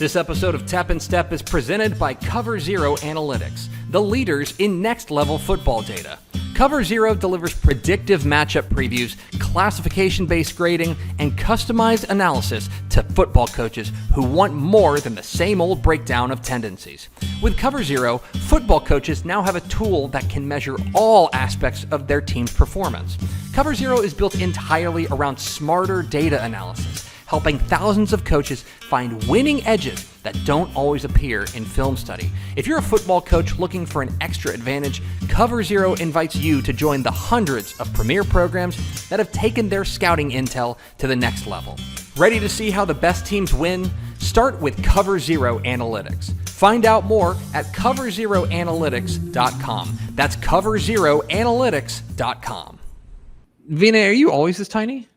This episode of Tep Stepp is presented by Cover Zero Analytics, the leaders in next-level football data. Cover Zero delivers predictive matchup previews, classification-based grading, and customized analysis to football coaches who want more than the same old breakdown of tendencies. With Cover Zero, football coaches now have a tool that can measure all aspects of their team's performance. Cover Zero is built entirely around smarter data analysis, helping thousands of coaches find winning edges that don't always appear in film study. If you're a football coach looking for an extra advantage, Cover Zero invites you to join the hundreds of premier programs that have taken their scouting intel to the next level. Ready to see how the best teams win? Start with Cover Zero Analytics. Find out more at coverzeroanalytics.com. That's coverzeroanalytics.com. Vinay, are you always this tiny?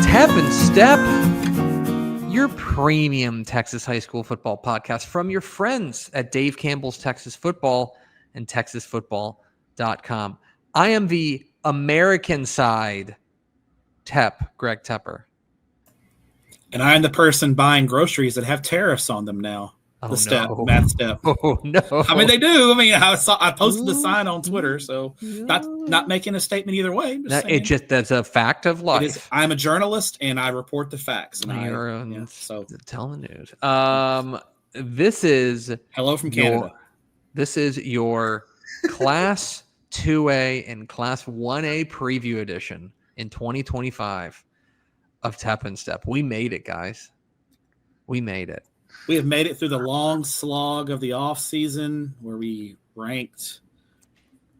Tep Stepp, your premium Texas high school football podcast from your friends at Dave Campbell's Texas Football and TexasFootball.com. I am the American side Tep, Greg Tepper. And I'm the person buying groceries that have tariffs on them now. Oh, Matt Stepp. Oh, no. I mean, they do. I mean, I posted the sign on Twitter, so not making a statement either way. That's a fact of life. I'm a journalist, and I report the facts. And tell the news. This is hello from Canada. This is your Class 2A and Class 1A preview edition in 2025 of Tep Stepp. We made it, guys. We made it. We have made it through the long slog of the off season where we ranked.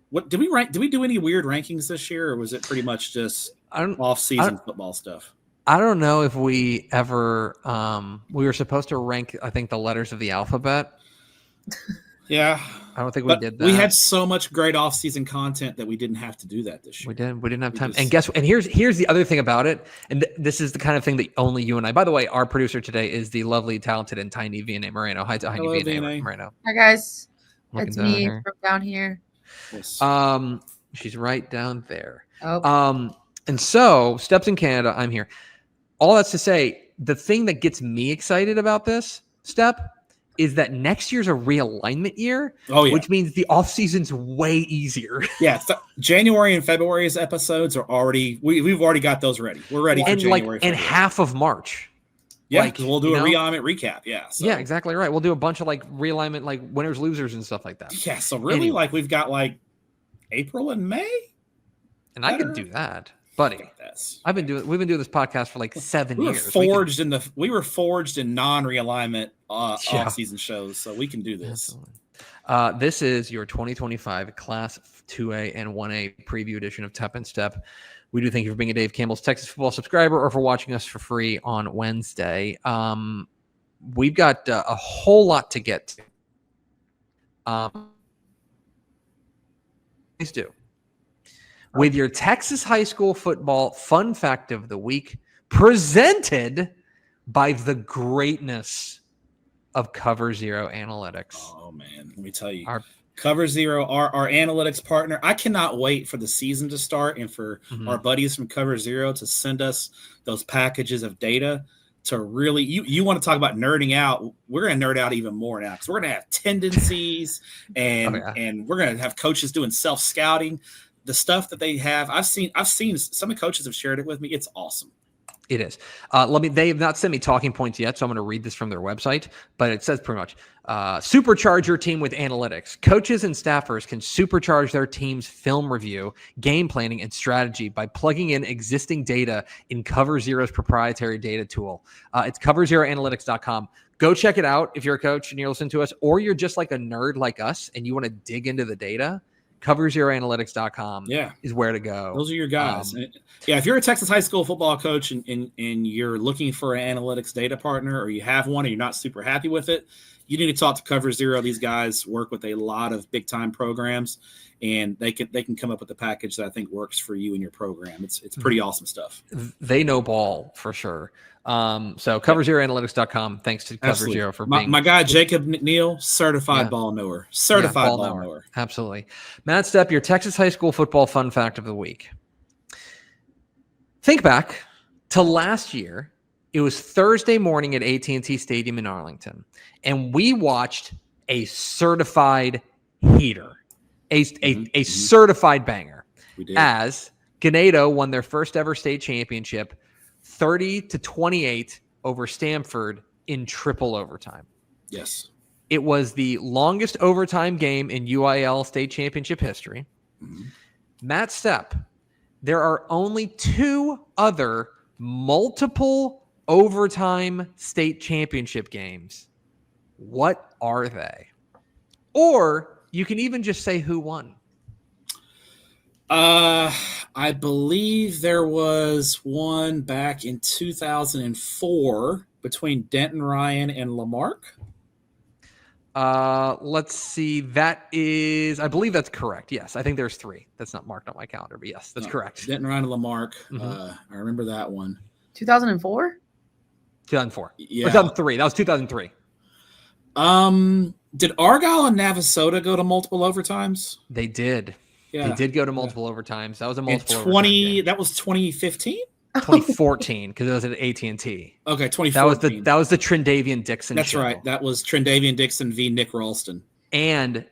What did we rank? Did we do any weird rankings this year, or was it pretty much just off season football stuff? I don't know if we ever. We were supposed to rank, I think, the letters of the alphabet. Yeah, I don't think we did that. We had so much great off-season content that we didn't have to do that this year. We didn't have time. And here's the other thing about it. And this is the kind of thing that only you and I. By the way, our producer today is the lovely, talented, and tiny Vianney Moreno. Hi, Hello, Vianney Moreno. Hi guys, Looking it's down me here. from down here. Yes. She's right down there. Oh. And so Steps in Canada. I'm here. All that's to say, the thing that gets me excited about this Step is that next year's a realignment year, which means the off season's way easier. Yeah, January and February's episodes are already we've already got those ready. We're ready for January. And half of March. Yeah, because we'll do a realignment recap. Yeah. So. Yeah, exactly right. We'll do a bunch of realignment, winners, losers, and stuff like that. Yeah. So really, we've got April and May, and I could do that. Buddy, we've been doing this podcast for 7 years. We were forged in non-realignment off-season shows, so we can do this. This is your 2025 Class 2A and 1A preview edition of Tep Stepp. We do thank you for being a Dave Campbell's Texas Football subscriber or for watching us for free on Wednesday. We've got a whole lot to get to. Please do. With your Texas high school football fun fact of the week, presented by the greatness of Cover Zero Analytics. Oh, man. Let me tell you. Cover Zero, our analytics partner. I cannot wait for the season to start and for our buddies from Cover Zero to send us those packages of data to really – you want to talk about nerding out. We're going to nerd out even more now because we're going to have tendencies and we're going to have coaches doing self-scouting. The stuff that they have, I've seen some of the coaches have shared it with me. It's awesome. It is. They have not sent me talking points yet, so I'm going to read this from their website, but it says pretty much, supercharge your team with analytics. Coaches and staffers can supercharge their team's film review, game planning, and strategy by plugging in existing data in Cover Zero's proprietary data tool. It's coverzeroanalytics.com. Go check it out if you're a coach and you're listening to us, or you're just like a nerd like us and you want to dig into the data. coverzeroanalytics.com is where to go. Those are your guys. If you're a Texas high school football coach and you're looking for an analytics data partner, or you have one and you're not super happy with it, you need to talk to Cover Zero. These guys work with a lot of big time programs, and they can come up with a package that I think works for you and your program. It's pretty awesome stuff. They know ball for sure. So coverzeroanalytics.com. Thanks to Cover Zero for being my guy Jacob Neal, certified ball knower. Certified ball knower. Absolutely. Matt Stepp, your Texas high school football fun fact of the week. Think back to last year. It was Thursday morning at AT&T Stadium in Arlington, and we watched a certified heater, a certified banger, as Ganado won their first ever state championship, 30-28 over Stanford in triple overtime. Yes. It was the longest overtime game in UIL state championship history. Mm-hmm. Matt Stepp, there are only 2 other multiple overtime state championship games. What are they? Or you can even just say who won. I believe there was one back in 2004 between Denton Ryan and Lamarck. Let's see. I believe that's correct. Yes, I think there's 3. That's not marked on my calendar, but yes, that's correct. Denton Ryan and Lamarck. I remember that one. 2004? 2004. Yeah. Or 2003. That was 2003. Did Argyle and Navasota go to multiple overtimes? They did. Yeah. They did go to multiple overtimes. That was a multiple overtime game. That was 2015? 2014, because it was at AT&T. Okay, 2014. That was the Trendavian Dixon That's show. right. That was Trendavian Dixon v. Nick Ralston. And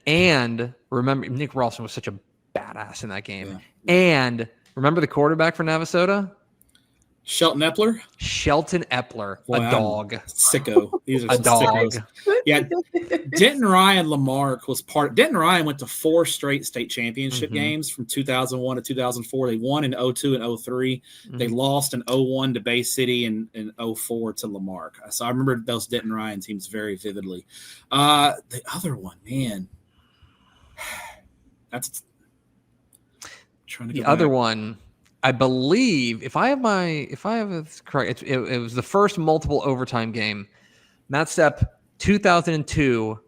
remember, Nick Ralston was such a badass in that game. Yeah. And remember the quarterback for Navasota? Shelton Epler. Boy, a dog. Sicko. These are a dog. Sickos. Yeah. Denton Ryan Lamarck was Denton Ryan went to 4 straight state championship games from 2001 to 2004. They won in 02 and 03. They lost in 01 to Bay City and in 04 to Lamarck. So I remember those Denton Ryan teams very vividly. The other one, man. That's trying to go the other back. one. I believe if I have it correct, it was the first multiple overtime game. Matt Stepp, 2002,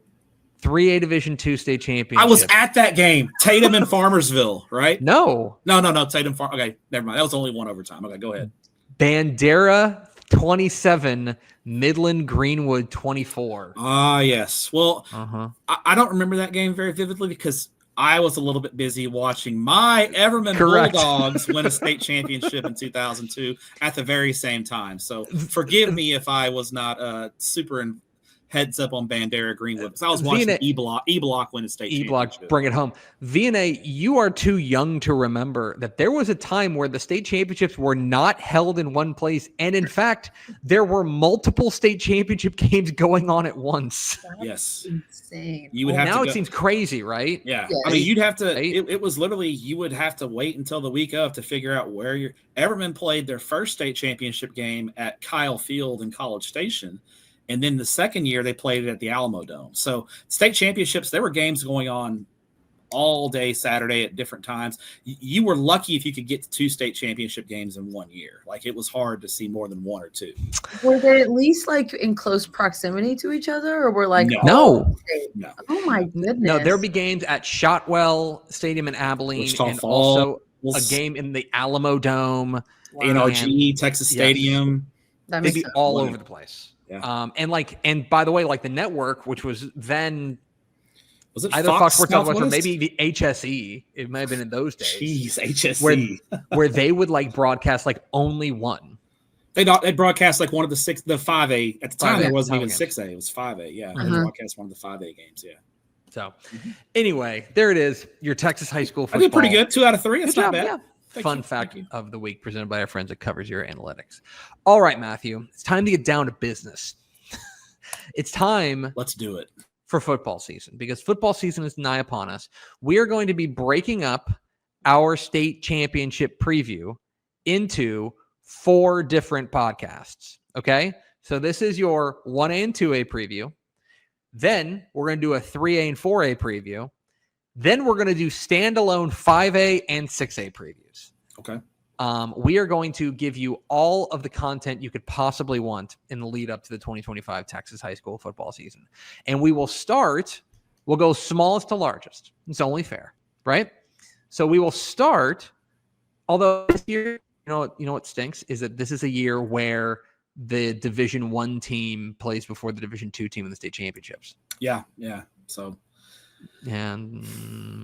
3A Division II state championship. I was at that game. Tatum and Farmersville, right? No. Tatum. Okay, never mind. That was only 1 overtime. Okay, go ahead. Bandera 27, Midland Greenwood 24. Ah, yes. Well, I don't remember that game very vividly because I was a little bit busy watching my Everman Bulldogs win a state championship in 2002 at the very same time. So forgive me if I was not super in heads up on Bandera Greenwood because I was watching E-Block win a state championship. Bring it home. VNA, you are too young to remember that there was a time where the state championships were not held in one place. And in fact, there were multiple state championship games going on at once. Yes. Insane. You would have now to it seems crazy, right? Yeah. Yes. I mean, you'd have to, it was literally, you would have to wait until the week of to figure out where Everman played their first state championship game at Kyle Field in College Station. And then the second year they played it at the Alamo Dome. So state championships, there were games going on all day Saturday at different times. You were lucky if you could get to 2 state championship games in 1 year. Like it was hard to see more than 1 or 2. Were they at least like in close proximity to each other, or were like no? Oh my goodness! No, there'll be games at Shotwell Stadium in Abilene, Wichita and Falls. also a game in the Alamo Dome, NRG, Texas Stadium. That They'd makes be sense. all over the place. Yeah. And by the way, like the network, which was then it either Fox Sports Southwest or maybe the HSE. It might have been in those days. Jeez, HSE. where they would like broadcast like only one. They broadcast like one of the 5A. At the time, there wasn't even 6A. It was 5A. Yeah. They broadcast one of the 5A games. Yeah. So anyway, there it is. Your Texas high school football. I did pretty good. 2 out of 3. That's Good not job, bad. yeah. Thank Fun you. fact of the week presented by our friends at Cover Zero Analytics. All right, Matthew, it's time to get down to business. It's time. Let's do it. For football season, because football season is nigh upon us. We are going to be breaking up our state championship preview into 4 different podcasts. Okay. So this is your 1A and 2A preview. Then we're going to do a 3A and 4A preview. Then we're going to do standalone 5A and 6A previews. Okay. we are going to give you all of the content you could possibly want in the lead up to the 2025 Texas high school football season. And we'll go smallest to largest. It's only fair, right? So we will start, although this year, you know what stinks is that this is a year where the Division I team plays before the Division II team in the state championships. Yeah. So, and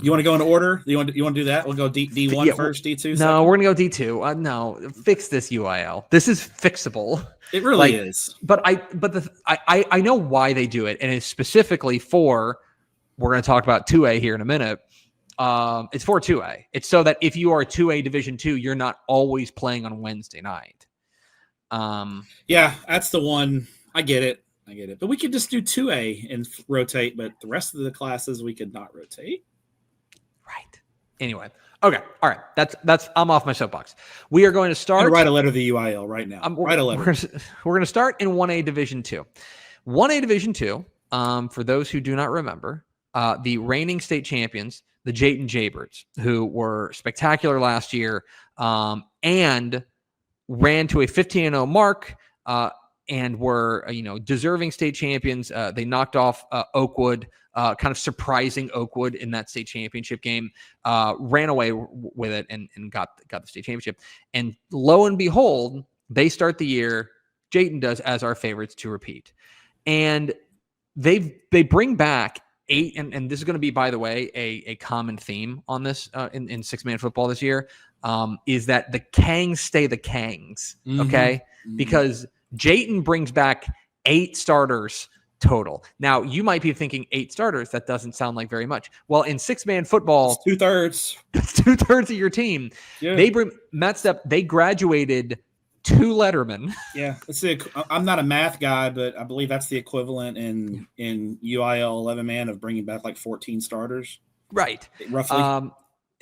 you want to go in order? You want to do that? We'll go D1 first, D2. No, we're gonna go D2. No, fix this UIL. This is fixable. It really is. But I know why they do it, and it's specifically for. We're going to talk about 2A here in a minute. It's for 2A. It's so that if you are 2A Division II, you're not always playing on Wednesday night. Yeah, that's the one. I get it. But we could just do 2A and rotate, but the rest of the classes we could not rotate. Right. Anyway. Okay. All right. That's I'm off my soapbox. We are going to start. I'm going to write a letter to the UIL right now. Write a letter. We're going to start in 1A Division II. 1A Division II, for those who do not remember, the reigning state champions, the Jayton Jaybirds, who were spectacular last year and ran to a 15-0 mark and were deserving state champions. They knocked off Oakwood, kind of surprising Oakwood in that state championship game, ran away with it and got the state championship. And lo and behold, they start the year, Jayton does, as our favorites to repeat. And they bring back 8, and this is going to be, by the way, a common theme on this in six-man football this year, is that the Kangs stay the Kangs, okay? Mm-hmm. Because Jayton brings back 8 starters total. Now, you might be thinking 8 starters. That doesn't sound like very much. Well, in six-man football, it's 2/3. It's 2/3 of your team. Yeah. They bring Matt Stepp. They graduated 2 lettermen. Yeah, I'm not a math guy, but I believe that's the equivalent in UIL 11-man of bringing back like 14 starters. Right. Roughly.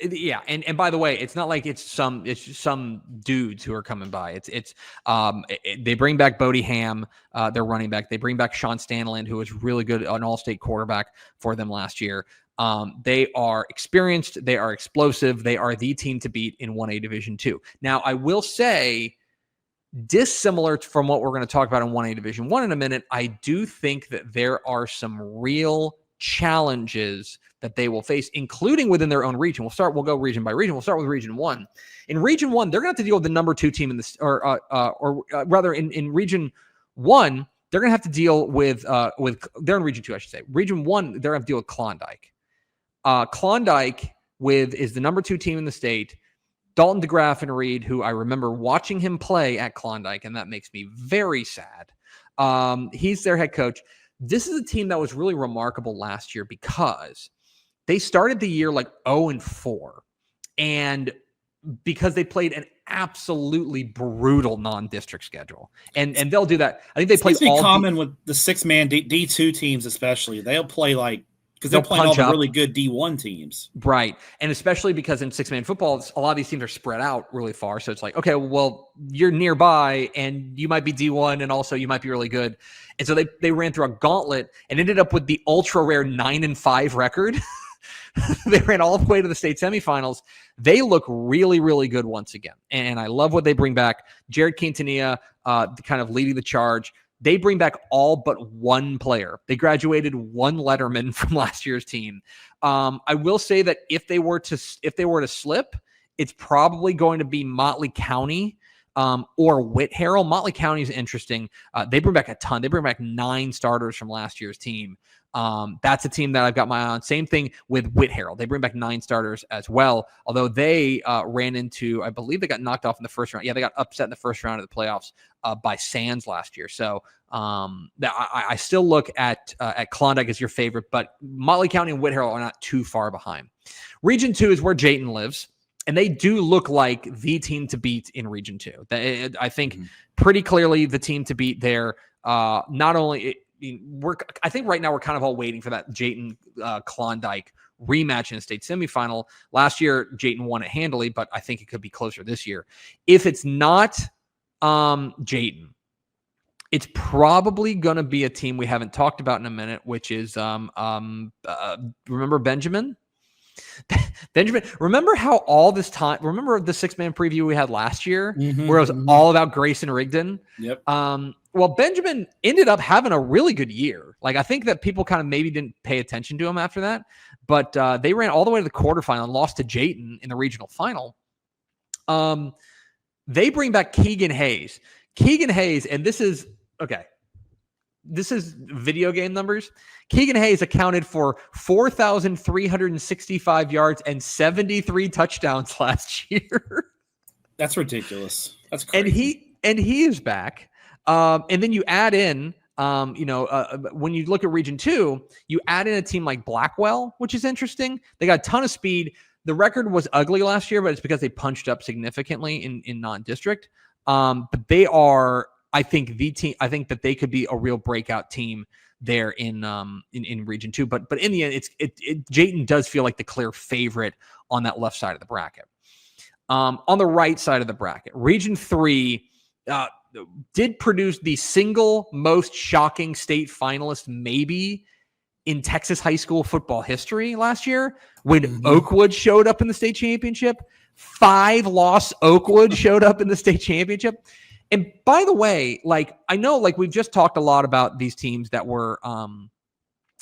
Yeah, and by the way, it's not like it's just some dudes who are coming by. They bring back Bodie Ham, their running back. They bring back Sean Stanland, who was really good, an all-state quarterback for them last year. They are experienced. They are explosive. They are the team to beat in 1A Division II. Now, I will say, dissimilar from what we're going to talk about in 1A Division I in a minute, I do think that there are some real challenges that they will face, including within their own region. We'll go region by region. We'll start with Region 1. In Region 1, they're going to have to deal with the number 2 team in this, or rather in Region 1, they're going to have to deal with they're in Region 2, I should say. Region 1, they're going to have to deal with Klondike. Klondike is the number 2 team in the state. Dalton DeGraff and Reed, who I remember watching him play at Klondike, and that makes me very sad. He's their head coach. This is a team that was really remarkable last year because they started the year like 0-4, and because they played an absolutely brutal non-district schedule, and they'll do that. I think they play all common with the 6-man D2 teams, especially. They'll play like. Because they're playing all the really good D1 teams. Right. And especially because in six-man football, a lot of these teams are spread out really far. So it's like, okay, well, you're nearby and you might be D1 and also you might be really good. And so they ran through a gauntlet and ended up with the ultra-rare 9-5 record. They ran all the way to the state semifinals. They look really, really good once again. And I love what they bring back. Jared Quintanilla kind of leading the charge. They bring back all but 1 player. They graduated 1 letterman from last year's team. I will say that if they were to slip, it's probably going to be Motley County or Whit Harrell. Motley County is interesting. They bring back a ton. They bring back 9 starters from last year's team. That's a team that I've got my eye on. Same thing with Whit Harrell. They bring back 9 starters as well, although they ran into, I believe they got knocked off in the first round. Yeah, they got upset in the first round of the playoffs by Sands last year. So I still look at Klondike as your favorite, but Motley County and Whit Harrell are not too far behind. Region 2 is where Jayton lives, and they do look like the team to beat in Region 2. I think pretty clearly the team to beat there. Not only I think right now we're kind of all waiting for that Jayton Klondike rematch in a state semifinal. Last year, Jayton won it handily, but I think it could be closer this year. If it's not Jayton, it's probably going to be a team we haven't talked about in a minute, which is remember Benjamin? Benjamin, remember how all this time, remember the 6-man preview we had last year Mm-hmm, where it was all about Grayson Rigdon? Yep. Well, Benjamin ended up having a really good year. Like, I think that people kind of maybe didn't pay attention to him after that, but they ran all the way to the quarterfinal and lost to Jayton in the regional final. They bring back Keegan Hayes. Keegan Hayes, and this is video game numbers. Keegan Hayes accounted for 4,365 yards and 73 touchdowns last year. That's ridiculous. That's crazy. And he is back. And then you add in, when you look at Region 2, you add in a team like Blackwell, which is interesting. They got a ton of speed. The record was ugly last year, but it's because they punched up significantly in non-district. But they are, I think, the team. I think that they could be a real breakout team there in Region 2. But in the end, Jayton does feel like the clear favorite on that left side of the bracket. On the right side of the bracket, Region 3 did produce the single most shocking state finalist maybe in Texas high school football history last year when Oakwood showed up in the state championship. 5-loss Oakwood showed up in the state championship. And by the way, like, I know, like, we've just talked a lot about these teams that were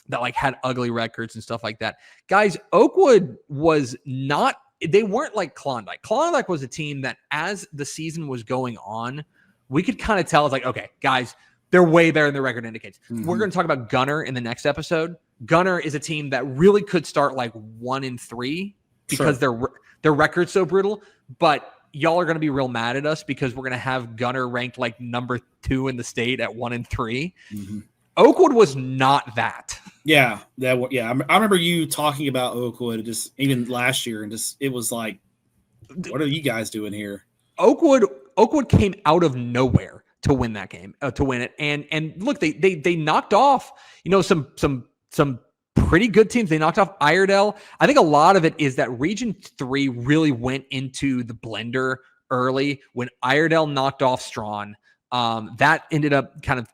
that like had ugly records and stuff like that. Guys, Oakwood was not, they weren't like Klondike. Klondike was a team that as the season was going on, we could kind of tell it's like, okay, guys, they're way better than the record indicates. We're going to talk about Gunner in the next episode. Gunner is a team that really could start like 1-3 because their record's so brutal, but y'all are going to be real mad at us because we're going to have Gunner ranked like number 2 in the state at 1-3. Oakwood was not that. Yeah. I remember you talking about Oakwood just even last year, and just, it was like, what are you guys doing here? Oakwood came out of nowhere to win that game, to win it. And look, they knocked off, some pretty good teams. They knocked off Iredell. I think a lot of it is that Region 3 really went into the blender early when Iredell knocked off Strawn. That ended up kind of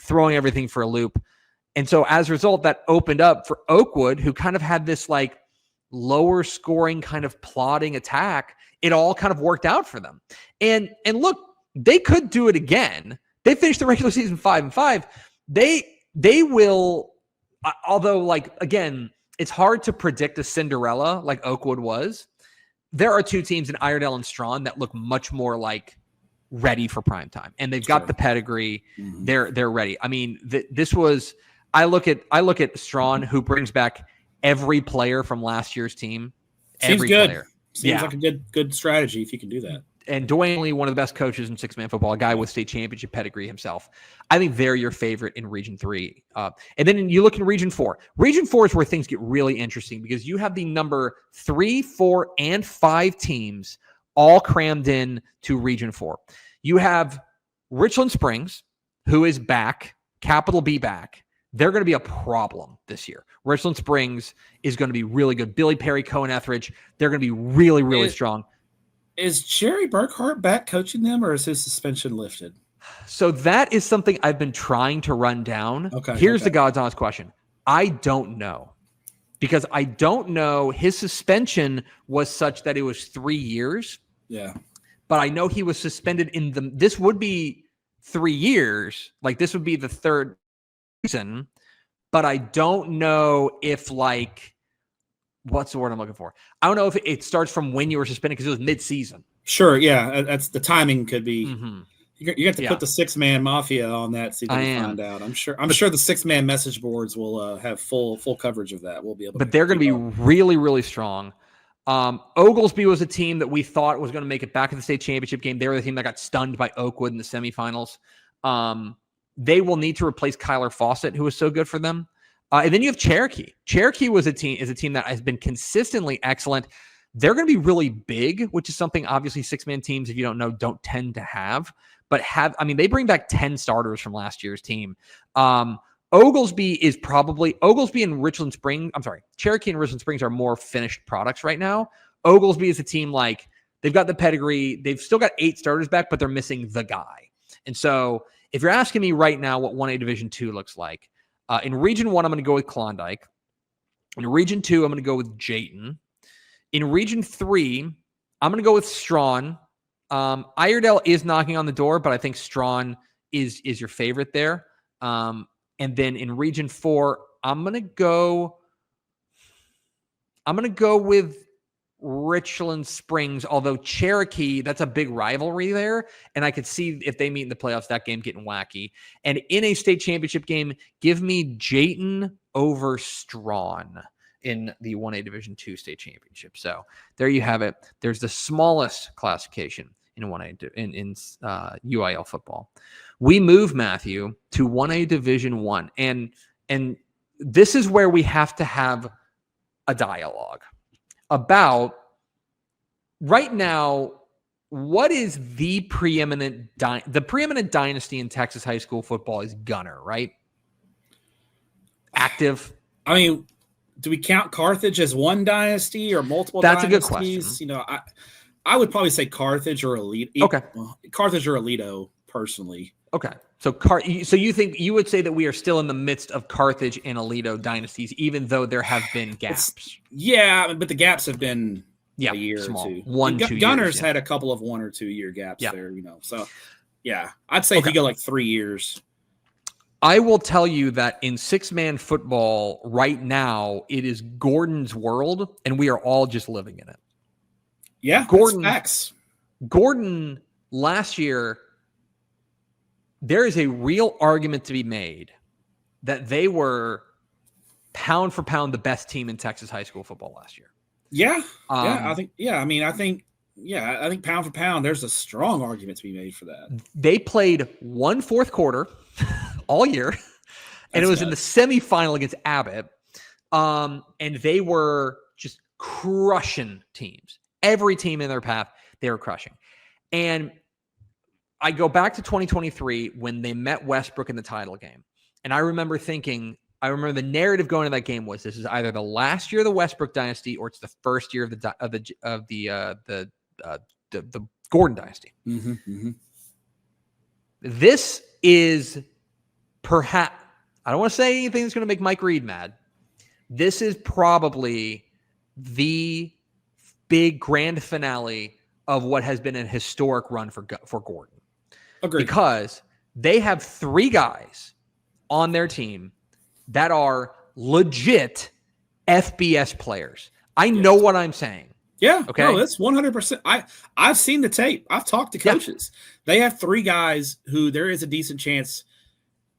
throwing everything for a loop. And so as a result, that opened up for Oakwood, who kind of had this like lower scoring kind of plodding attack. It all kind of worked out for them. And look, they could do it again. They finished the regular season 5-5. They will, although, like, again, it's hard to predict a Cinderella like Oakwood was. There are two teams in Iredell and Strawn that look much more like ready for prime time, and they've got the pedigree. They're ready. I mean, this was. I look at Strawn, who brings back every player from last year's team. Seems good. Seems like a good strategy if you can do that. And Dwayne Lee, one of the best coaches in 6-man football, a guy with state championship pedigree himself. I think they're your favorite in Region 3. And then you look in Region 4. Region 4 is where things get really interesting because you have the number 3, 4, and 5 teams all crammed in to Region 4. You have Richland Springs, who is back, capital B back. They're going to be a problem this year. Richland Springs is going to be really good. Billy Perry, Cohen Etheridge, they're going to be really, really strong. Is Jerry Burkhart back coaching them, or is his suspension lifted? So that is something I've been trying to run down. Here's the God's honest question. I don't know. Because I don't know. His suspension was such that it was 3 years. Yeah. But I know he was suspended this would be 3 years. Like, this would be the third season. But I don't know if, like, what's the word I'm looking for? I don't know if it starts from when you were suspended because it was mid-season. Sure, yeah. That's the timing could be. You have to put the 6-man mafia on that so you can find out. I'm sure the 6-man message boards will have full coverage of that. We'll be able. But they're going to be really, really strong. Oglesby was a team that we thought was going to make it back in the state championship game. They were the team that got stunned by Oakwood in the semifinals. They will need to replace Kyler Fawcett, who was so good for them. And then you have Cherokee. Cherokee is a team that has been consistently excellent. They're going to be really big, which is something obviously 6-man teams, if you don't know, don't tend to have. But they bring back 10 starters from last year's team. Oglesby and Richland Springs. I'm sorry, Cherokee and Richland Springs are more finished products right now. Oglesby is a team like they've got the pedigree. They've still got 8 starters back, but they're missing the guy. And so if you're asking me right now what 1A Division II looks like, in Region 1, I'm going to go with Klondike. In Region 2, I'm going to go with Jayton. In Region 3, I'm going to go with Strawn. Iredell is knocking on the door, but I think Strawn is your favorite there. And then in Region 4, I'm going to go with Richland Springs, although Cherokee, that's a big rivalry there. And I could see if they meet in the playoffs, that game getting wacky. And in a state championship game, give me Jayton over Strawn in the 1A Division II state championship. So there you have it. There's the smallest classification in 1A in UIL football. We move, Matthew, to 1A Division I. And this is where we have to have a dialogue about right now, what is the preeminent dynasty in Texas high school football is Gunner, right? Active. I mean, do we count Carthage as one dynasty or multiple That's dynasties? That's a good question. You know, I would probably say Carthage or Alito. Okay. Carthage or Alito, personally. Okay. So you think you would say that we are still in the midst of Carthage and Alito dynasties, even though there have been gaps? Yeah, but the gaps have been a year small. or two. 2 years. Gunner's had a couple of 1 or 2 year gaps there, you know. So, yeah, I'd say if you go like 3 years. I will tell you that in 6-man football right now, it is Gordon's world, and we are all just living in it. Yeah, Gordon. Facts. Gordon last year, there is a real argument to be made that they were pound for pound the best team in Texas high school football last year. Yeah. I think pound for pound, there's a strong argument to be made for that. They played 1 fourth quarter all year, and it was in the semifinal against Abbott. And they were just crushing teams. Every team in their path, they were crushing. And I go back to 2023 when they met Westbrook in the title game. And I remember the narrative going into that game was this is either the last year of the Westbrook dynasty or it's the first year of the Gordon dynasty. Mm-hmm, mm-hmm. This is perhaps, I don't want to say anything that's going to make Mike Reed mad. This is probably the big grand finale of what has been a historic run for Gordon. Agreed. Because they have 3 guys on their team that are legit FBS players. I know what I'm saying. Yeah. Okay. No, that's 100%. I've seen the tape. I've talked to coaches. They have 3 guys who there is a decent chance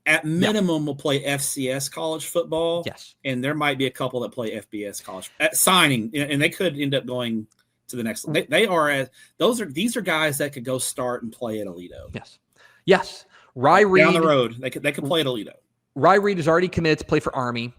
at minimum will play FCS college football. Yes. And there might be a couple that play FBS college at signing, and they could end up going to the next. These are guys that could go start and play at Alito. Yes. Rye Reed down the road. They could play at Alito. Rye Reed is already committed to play for Army.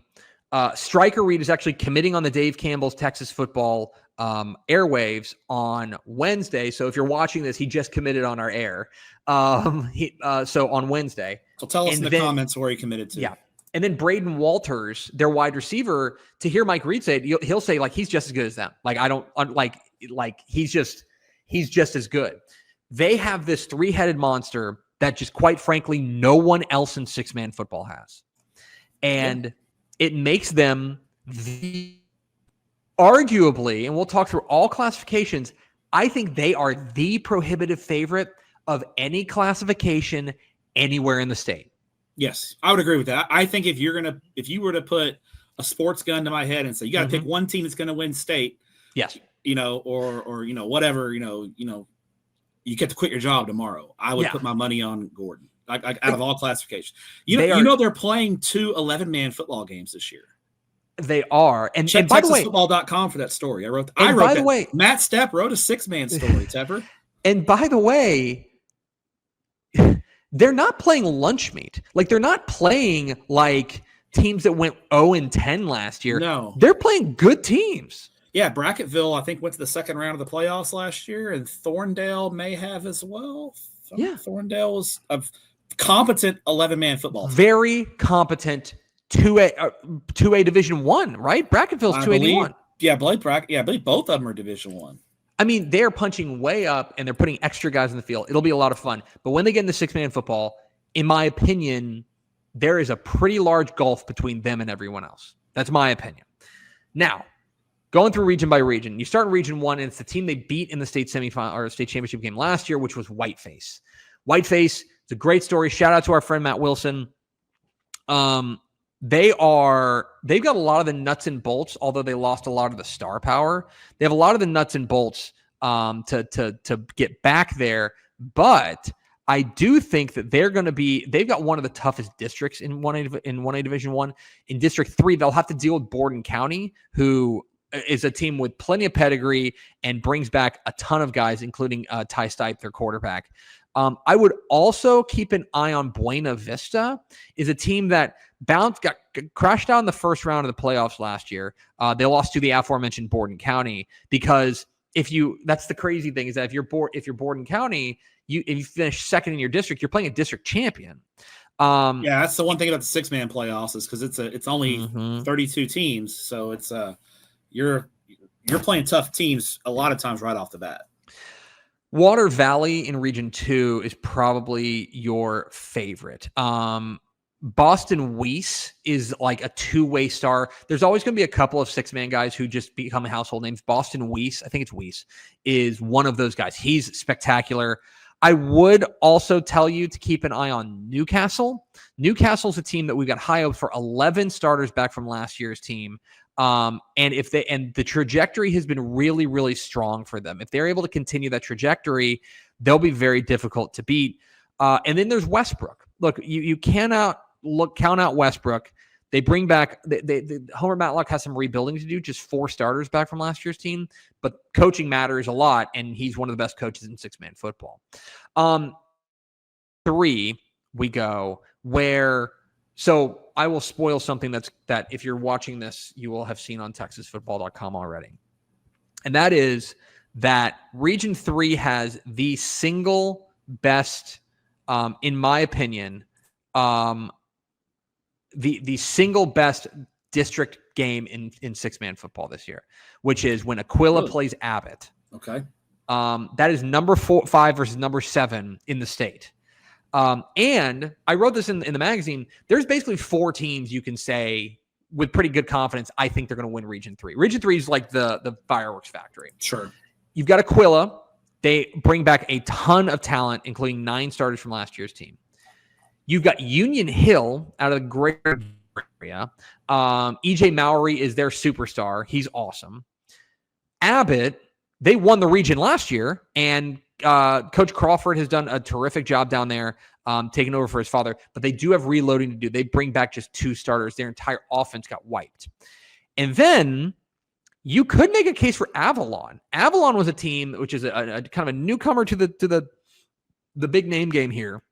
Striker Reed is actually committing on the Dave Campbell's Texas football airwaves on Wednesday. So if you're watching this, he just committed on our air. So on Wednesday. So tell us in the comments where he committed to. Yeah. And then Braden Walters, their wide receiver, to hear Mike Reed say it, he'll say like he's just as good as them. Like I don't like he's just as good. They have this 3-headed monster that just quite frankly no one else in 6-man football has. And it makes them arguably, and we'll talk through all classifications, I think they are the prohibitive favorite of any classification anywhere in the state. Yes, I would agree with that. I think if you were to put a sports gun to my head and say you got to pick one team that's going to win state, yes, or whatever, you get to quit your job tomorrow, I would put my money on Gordon. Out of all classifications, they're playing 2 11-man football games this year. They are, and check by the way, TexasFootball.com for that story. I wrote by that. The way, Matt Stepp wrote a 6-man story. Tepper. And by the way, they're not playing lunch meat. Like they're not playing like teams that went 0-10 last year. No, they're playing good teams. Yeah, Bracketville, I think, went to the second round of the playoffs last year, and Thorndale may have as well. Thorndale was a competent 11-man football team. Very competent 2A Division I, right? Bracketville's 281. I believe both of them are Division I. I mean, they're punching way up, and they're putting extra guys in the field. It'll be a lot of fun. But when they get into 6-man football, in my opinion, there is a pretty large gulf between them and everyone else. That's my opinion. Now, going through region by region, you start in region 1, and it's the team they beat in the state semifinal or state championship game last year, which was Whiteface. Whiteface, it's a great story. Shout out to our friend Matt Wilson. They've got a lot of the nuts and bolts, although they lost a lot of the star power. They have a lot of the nuts and bolts to get back there, but I do think that they've got one of the toughest districts in 1A Division 1. In District 3, they'll have to deal with Borden County, who is a team with plenty of pedigree and brings back a ton of guys, including Ty Stipe, their quarterback. I would also keep an eye on Buena Vista, is a team that got crashed out in the first round of the playoffs last year. They lost to the aforementioned Borden County because that's the crazy thing, is that if you're Borden County, if you finish second in your district, you're playing a district champion. Yeah, that's the one thing about the 6-man playoffs, is because it's only 32 teams, so it's you're playing tough teams a lot of times right off the bat. Water Valley in Region 2 is probably your favorite. Boston Weiss is like a two-way star. There's always going to be a couple of 6-man guys who just become household names. Boston Weiss, I think it's Weiss, is one of those guys. He's spectacular. I would also tell you to keep an eye on Newcastle. Newcastle's a team that we've got high hopes for. 11 starters back from last year's team. And the trajectory has been really, really strong for them. If they're able to continue that trajectory, they'll be very difficult to beat. And then there's Westbrook. Look, you cannot count out Westbrook. They bring back Homer Matlock has some rebuilding to do, just 4 starters back from last year's team, but coaching matters a lot, and he's one of the best coaches in 6-man football. 3 we go where. So I will spoil something that if you're watching this, you will have seen on TexasFootball.com already. And that is that Region 3 has the single best, in my opinion, the single best district game in 6-man football this year, which is when Aquila plays Abbott. Okay. That is number 5 versus number 7 in the state. And I wrote this in the magazine. There's basically 4 teams you can say with pretty good confidence, I think they're going to win Region 3. Region 3 is like the fireworks factory. Sure. You've got Aquila. They bring back a ton of talent, including 9 starters from last year's team. You've got Union Hill out of the greater area. EJ Mowry is their superstar. He's awesome. Abbott, they won the region last year, and Coach Crawford has done a terrific job down there, taking over for his father, but they do have reloading to do. They bring back just 2 starters. Their entire offense got wiped. And then you could make a case for Avalon. Avalon was a team which is a kind of a newcomer to the big name game here.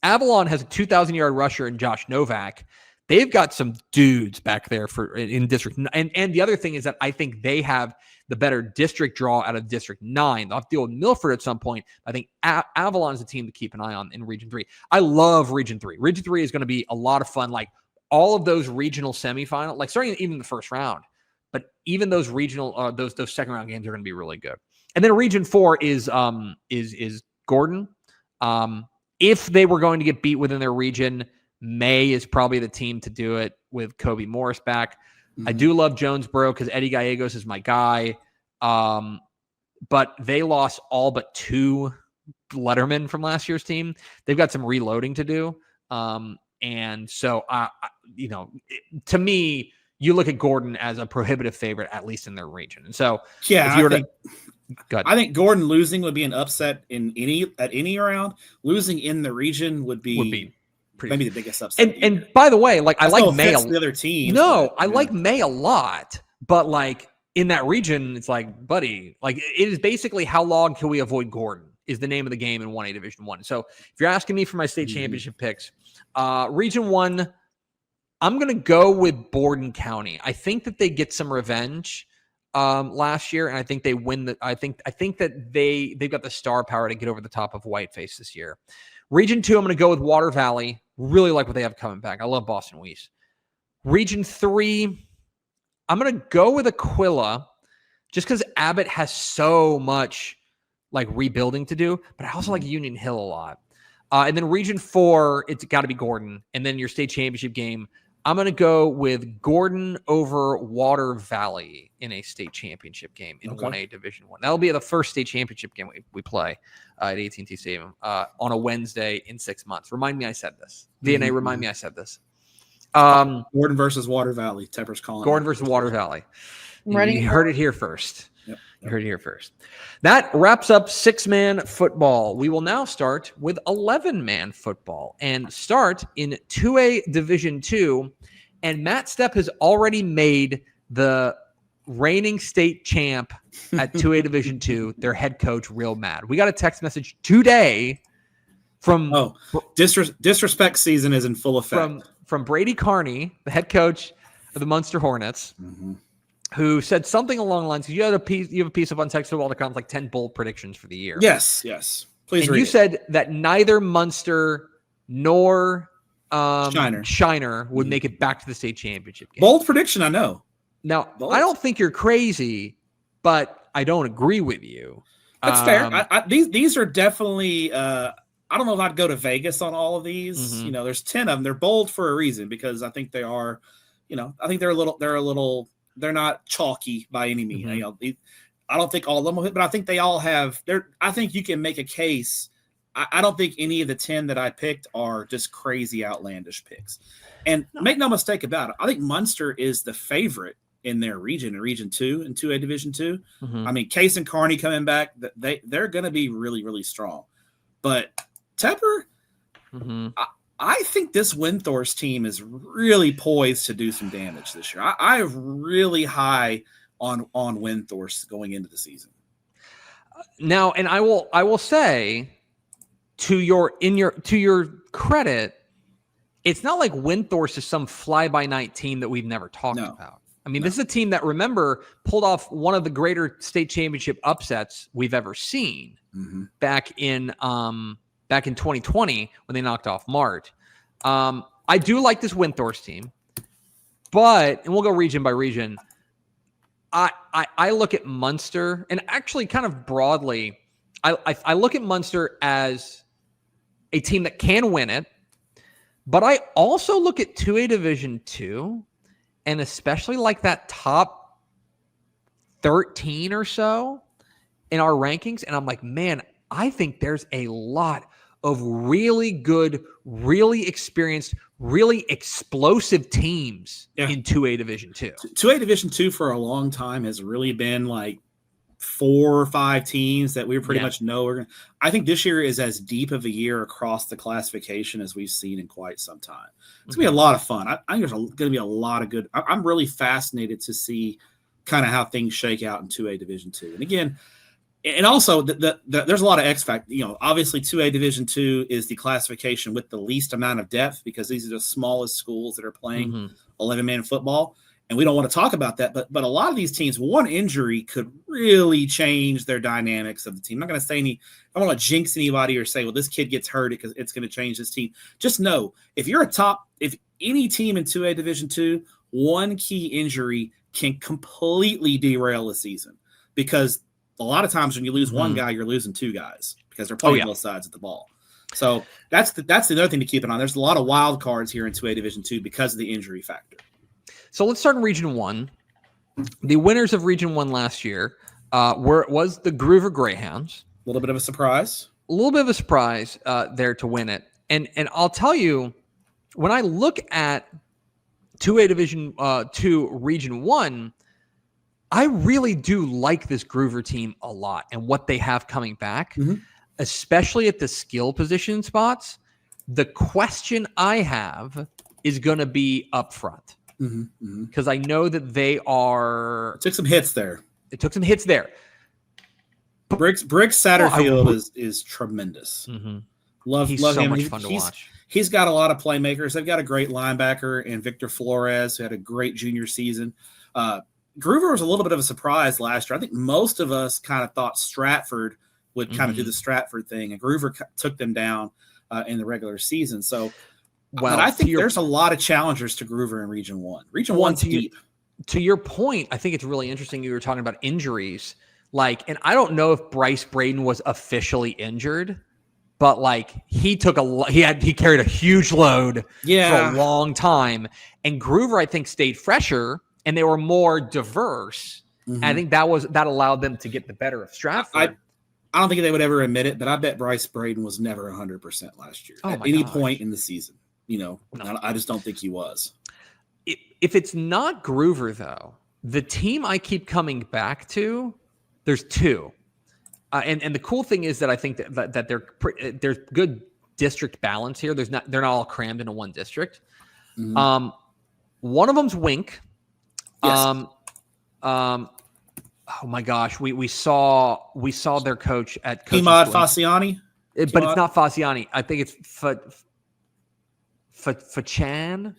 Avalon has a 2,000-yard rusher in Josh Novak. They've got some dudes back there in District. And the other thing is that I think they have the better district draw out of District 9. They'll have to deal with Milford at some point. I think Avalon is a team to keep an eye on in Region 3. I love Region 3. Region 3 is going to be a lot of fun. Like all of those regional semifinals, like starting even the first round, but even those regional, those second round games are going to be really good. And then Region 4 is Gordon. If they were going to get beat within their region, May is probably the team to do it with Kobe Morris back. Mm-hmm. I do love Jonesboro because Eddie Gallegos is my guy. But they lost all but 2 lettermen from last year's team. They've got some reloading to do. And so, to me, you look at Gordon as a prohibitive favorite, at least in their region. And so, I think Gordon losing would be an upset at any round. Losing in the region would be maybe the biggest upset. And by the way, like I like May. The other teams. No, I like May a lot, but like in that region, it's like, buddy, like it is basically how long can we avoid Gordon is the name of the game in 1A Division 1. So if you're asking me for my state championship picks, Region 1, I'm going to go with Borden County. I think that they get some revenge last year, and I think they win. I think that they've got the star power to get over the top of Whiteface this year. Region 2, I'm going to go with Water Valley. Really like what they have coming back. I love Boston Weiss. Region 3, I'm going to go with Aquila just because Abbott has so much like rebuilding to do, but I also like Union Hill a lot. And then Region 4, it's got to be Gordon. And then your state championship game, I'm going to go with Gordon over Water Valley in a state championship game in 1A Division 1. That'll be the first state championship game we play at AT&T Stadium on a Wednesday in 6 months. Remind me I said this. DNA, remind me I said this. Gordon versus Water Valley. Tepper's calling. Gordon versus Water Valley. You heard it here first. Yep. You heard it here first. That wraps up 6-man football. We will now start with 11-man football and start in 2A Division 2. And Matt Stepp has already made the reigning state champ at 2A Division 2, their head coach, real mad. We got a text message today from disrespect season is in full effect. From Brady Carney, the head coach of the Munster Hornets. Who said something along the lines, you have a piece up on TextFootball.com, like 10 bold predictions for the year. Yes. Please read you it. said that neither Munster nor Shiner would make it back to the state championship game. Bold prediction, I know. Now, I don't think you're crazy, but I don't agree with you. That's fair. These are definitely I don't know if I'd go to Vegas on all of these. You know, there's 10 of them. They're bold for a reason because I think they are, I think they're a little they're not chalky by any means. I don't think all of them will hit, but I think they all have. I think you can make a case. I don't think any of the 10 that I picked are just crazy outlandish picks. And make no mistake about it, I think Munster is the favorite in their region, in Region 2 and 2A Division 2. I mean, Case and Kearney coming back, they're going to be really, really strong. But Tepper, I think this Windthorst team is really poised to do some damage this year. I'm really high on Windthorst going into the season. Now, and I will say to your credit, it's not like Windthorst is some fly-by-night team that we've never talked about. I mean, this is a team that, remember, pulled off one of the greater state championship upsets we've ever seen back in 2020 when they knocked off Mart. I do like this Windthorst team, and we'll go region by region. I look at Munster, and actually kind of broadly, I look at Munster as a team that can win it, but I also look at 2A Division 2, and especially like that top 13 or so in our rankings, and I'm like, man, I think there's a lot of really good, really experienced, really explosive teams in 2A Division 2. 2A Division 2 for a long time has really been like 4 or 5 teams that we pretty much know. I think this year is as deep of a year across the classification as we've seen in quite some time. It's going to be a lot of fun. I think there's going to be a lot of good. I'm really fascinated to see kind of how things shake out in 2A Division 2. And again, and also, there's a lot of X factor. Obviously, 2A Division 2 is the classification with the least amount of depth because these are the smallest schools that are playing 11-man football. And we don't want to talk about that. But a lot of these teams, one injury could really change their dynamics of the team. I'm not going to say I don't want to jinx anybody or say, well, this kid gets hurt because it's going to change this team. Just know, if any team in 2A Division 2, one key injury can completely derail a season because a lot of times when you lose one guy, you're losing 2 guys because they're playing both sides of the ball. So that's the other thing to keep an eye on. There's a lot of wild cards here in 2A Division 2 because of the injury factor. So let's start in Region 1. The winners of Region 1 last year was the Groover Greyhounds. A little bit of a surprise. There to win it. And I'll tell you, when I look at 2A Division 2 Region 1, I really do like this Groover team a lot and what they have coming back, especially at the skill position spots. The question I have is going to be up front because I know that they are. It took some hits there. Briggs Satterfield is tremendous. Love so him. Much fun to watch. He's got a lot of playmakers. They've got a great linebacker in Victor Flores, who had a great junior season. Groover was a little bit of a surprise last year. I think most of us kind of thought Stratford would kind of do the Stratford thing, and Groover took them down in the regular season. So, but I think there's a lot of challengers to Groover in Region 1. Region 1's deep. To your point, I think it's really interesting you were talking about injuries. And I don't know if Bryce Braden was officially injured but like he carried a huge load for a long time. And Groover, I think, stayed fresher and they were more diverse. And I think that allowed them to get the better of Stratford. I don't think they would ever admit it, but I bet Bryce Braden was never 100% last year at any point in the season. No. I just don't think he was. If it's not Groover, though, the team I keep coming back to, there's two. And the cool thing is that I think that there's good district balance here. They're not all crammed into one district. One of them's Wink. Yes. Oh my gosh, we saw their coach at Imad Fasciani, but it's not Fasciani. I think it's Fachan.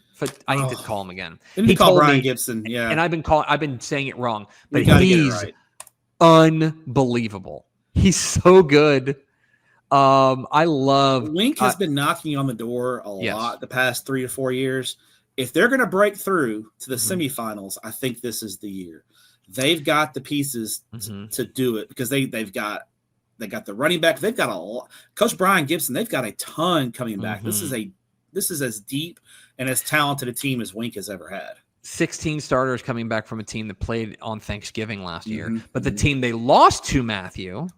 I need to call him again. He called Brian Gibson, yeah. And I've been saying it wrong, but he's unbelievable. He's so good. I love Wink has been knocking on the door a lot the past 3 to 4 years. If they're going to break through to the semifinals, I think this is the year. They've got the pieces to do it because they've got the running back. They've got a lot. Coach Brian Gibson. They've got a ton coming back. This is as deep and as talented a team as Wink has ever had. 16 starters coming back from a team that played on Thanksgiving last year, but the team they lost to, Matthew.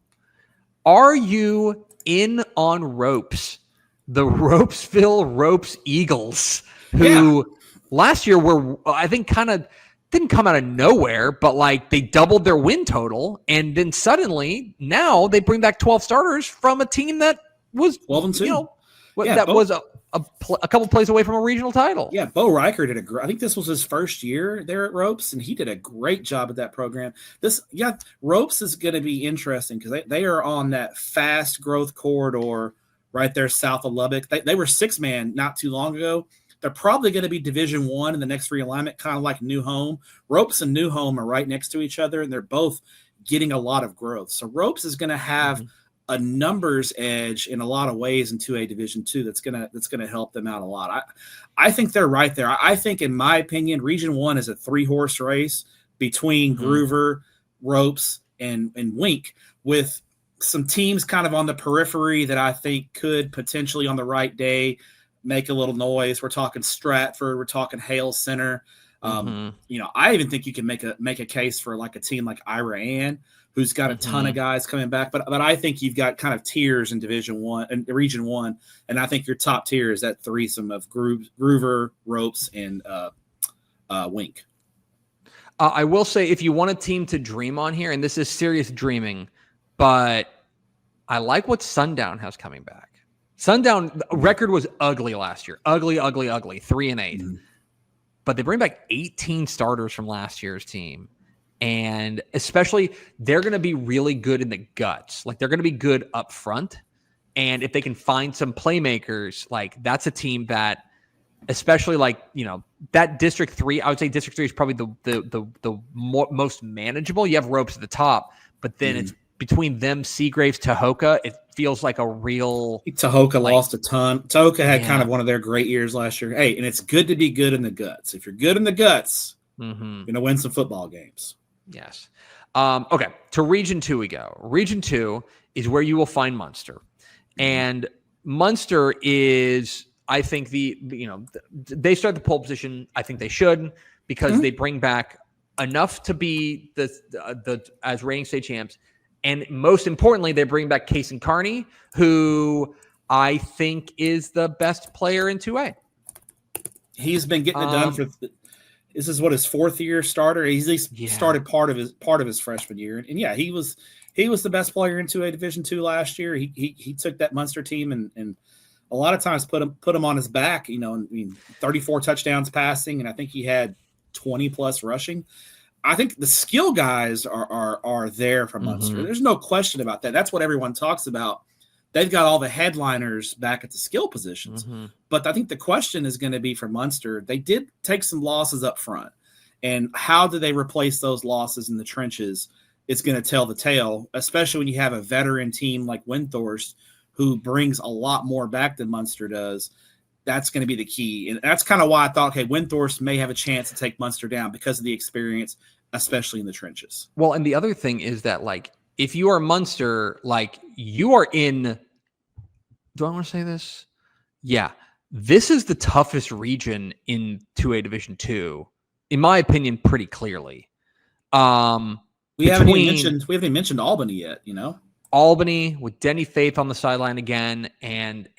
Are you in on Ropes? The Ropesville Ropes Eagles, who last year were, I think, kind of didn't come out of nowhere, but like they doubled their win total, and then suddenly now they bring back 12 starters from a team that was 12-2. Was a couple plays away from a regional title. Yeah, Bo Riker did I think this was his first year there at Ropes, and he did a great job at that program. Ropes is going to be interesting because they are on that fast growth corridor right there south of Lubbock. They were 6-man not too long ago. They're probably going to be Division I in the next realignment, kind of like New Home. Ropes and New Home are right next to each other, and they're both getting a lot of growth. So Ropes is going to have a numbers edge in a lot of ways in 2A Division II that's gonna help them out a lot. I think they're right there. I think, in my opinion, Region 1 is a 3-horse race between Groover, Ropes, and Wink, with some teams kind of on the periphery that I think could potentially, on the right day, make a little noise. We're talking Stratford. We're talking Hale Center. I even think you can make a case for like a team like Ira Ann, who's got a ton of guys coming back. But I think you've got kind of tiers in Division 1 and Region 1, and I think your top tier is that threesome of Groover, Ropes, and Wink. I will say, if you want a team to dream on here, and this is serious dreaming, but I like what Sundown has coming back. Sundown record was ugly last year. Ugly, 3-8. But they bring back 18 starters from last year's team. And especially, they're going to be really good in the guts. Like, they're going to be good up front. And if they can find some playmakers, like, that's a team that, especially like, that District 3, I would say District 3 is probably the most manageable. You have Ropes at the top, but then it's between them, Seagraves, Tahoka, it feels like a real... Tahoka lost a ton. Tahoka had kind of one of their great years last year. Hey, and it's good to be good in the guts. If you're good in the guts, you're going to win some football games. Yes. Okay, to Region 2 we go. Region 2 is where you will find Munster. And Munster is, I think, they start the pole position. I think they should, because they bring back enough to be the as reigning state champs. And most importantly, they bring back Kason Carney, who I think is the best player in 2A. He's been getting it done for. This is what, his 4th year starter. He's at least started part of his freshman year, and he was the best player in 2A Division II last year. He took that Munster team and a lot of times put him on his back. 34 touchdowns passing, and I think he had 20 plus rushing. I think the skill guys are there for Munster. There's no question about that. That's what everyone talks about. They've got all the headliners back at the skill positions. But I think the question is going to be for Munster. They did take some losses up front. And how do they replace those losses in the trenches is going to tell the tale, especially when you have a veteran team like Windthorst, who brings a lot more back than Munster does. That's going to be the key. And that's kind of why I thought, okay, Windthorst may have a chance to take Munster down because of the experience, especially in the trenches. Well, and the other thing is that, like, if you are Munster, like, you are in do I want to say this? Yeah. This is the toughest region in 2A Division 2, in my opinion, pretty clearly. We haven't even mentioned Albany yet, Albany with Denny Faith on the sideline again, and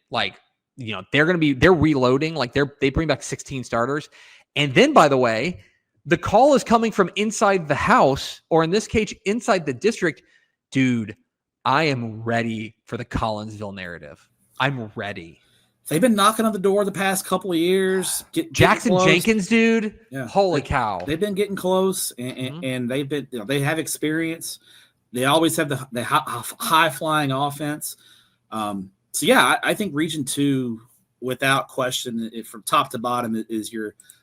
like, they're reloading, like they bring back 16 starters. And then, by the way, the call is coming from inside the house, or in this case, inside the district. Dude, I am ready for the Collinsville narrative. I'm ready. They've been knocking on the door the past couple of years. Jackson Jenkins, dude. Yeah. Holy cow. They've been getting close, and they've been, they have experience. They always have the high flying offense. So yeah, I think Region 2, without question, from top to bottom,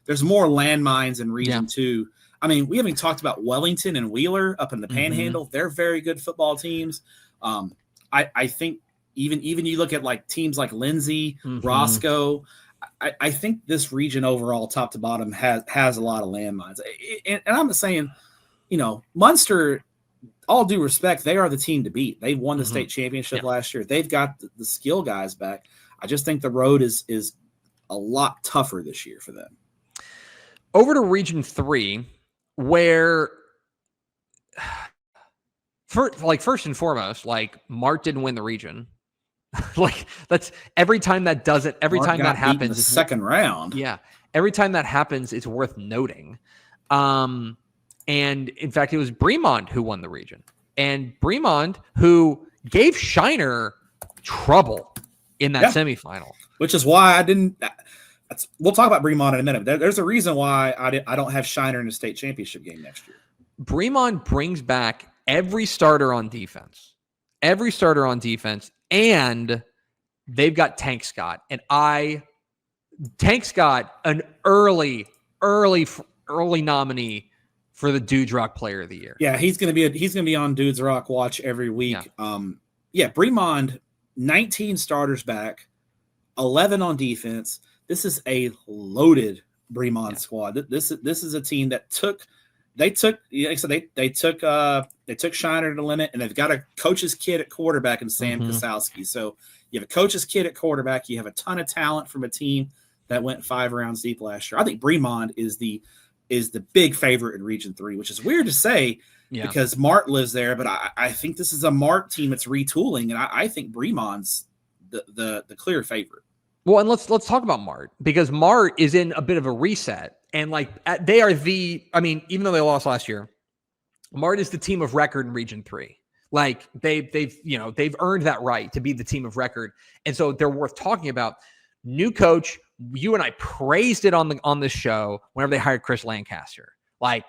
there's more landmines in Region 2. I mean, we haven't talked about Wellington and Wheeler up in the Panhandle. They're very good football teams. I think even you look at like teams like Lindsay, Roscoe. I think this region overall, top to bottom, has a lot of landmines. And I'm not saying, Munster, all due respect, they are the team to beat. They won the state championship last year. They've got the skill guys back. I just think the road is a lot tougher this year for them. Over to Region 3, where first and foremost, like, Mart didn't win the region. Like, that's every time that happens, the second round. Yeah. Every time that happens, it's worth noting. And in fact, it was Bremond who won the region, and Bremond who gave Shiner trouble in that semifinal, which is why I didn't. We'll talk about Bremond in a minute. There's a reason why I don't have Shiner in the state championship game next year. Bremond brings back every starter on defense, and they've got Tank Scott. And Tank Scott, an early nominee for the Dudes Rock Player of the Year. Yeah, he's gonna be on Dudes Rock Watch every week. Yeah. Bremond, 19 starters back, 11 on defense. This is a loaded Bremond squad. This is a team that took Shiner to the limit, and they've got a coach's kid at quarterback in Sam Kosowski. So you have a coach's kid at quarterback. You have a ton of talent from a team that went 5 rounds deep last year. I think Bremond is the big favorite in Region 3, which is weird to say because Mart lives there, but I think this is a Mart team that's retooling, and I think Bremond's the clear favorite. Well, and let's talk about Mart, because Mart is in a bit of a reset, and they are even though they lost last year, Mart is the team of record in Region 3. Like they've earned that right to be the team of record, and so they're worth talking about. New coach, you and I praised it on this show whenever they hired Chris Lancaster. Like,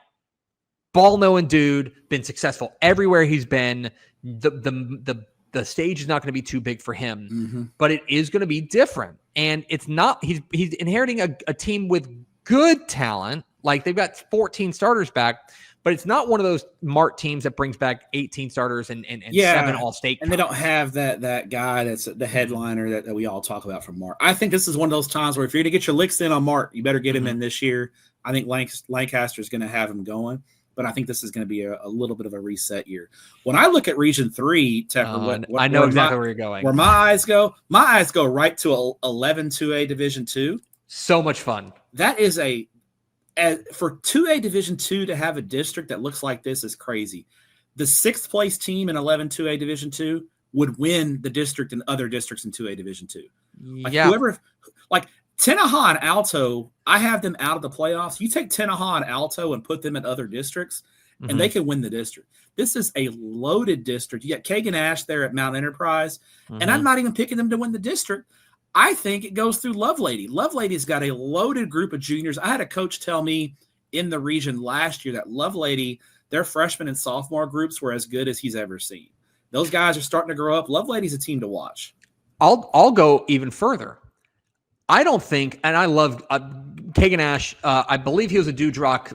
ball knowing dude, been successful everywhere he's been. The stage is not going to be too big for him, but it is going to be different. And it's not, he's inheriting a team with good talent. Like, they've got 14 starters back, but it's not one of those Mart teams that brings back 18 starters and 7 all-state. And they don't have that guy that's the headliner that we all talk about from Mart. I think this is one of those times where if you're going to get your licks in on Mart, you better get him in this year. I think Lancaster is going to have him going. But I think this is going to be a little bit of a reset year. When I look at Region 3, Tepper, I know exactly where you're going. Where my eyes go right to 11 2A Division 2. So much fun. That is for 2A Division 2 to have a district that looks like this is crazy. The 6th place team in 11 2A Division 2 would win the district and other districts in 2A Division 2. Tenaha and Alto, I have them out of the playoffs. You take Tenaha and Alto and put them in other districts, and they can win the district. This is a loaded district. You got Kagan Ash there at Mount Enterprise, and I'm not even picking them to win the district. I think it goes through Lovelady. Lovelady's got a loaded group of juniors. I had a coach tell me in the region last year that Lovelady, their freshman and sophomore groups were as good as he's ever seen. Those guys are starting to grow up. Lovelady's a team to watch. I'll go even further. I don't think, and I love Kagan Ash. I believe he was a Dudes Rock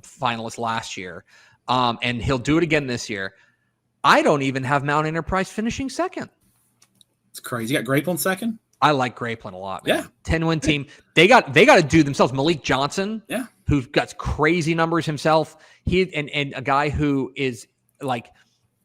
finalist last year, and he'll do it again this year. I don't even have Mount Enterprise finishing second. It's crazy. You got Grapeland second? I like Grapeland a lot, man. Yeah. 10-win team. They got to do themselves. Malik Johnson, who's got crazy numbers himself. He and a guy who is like,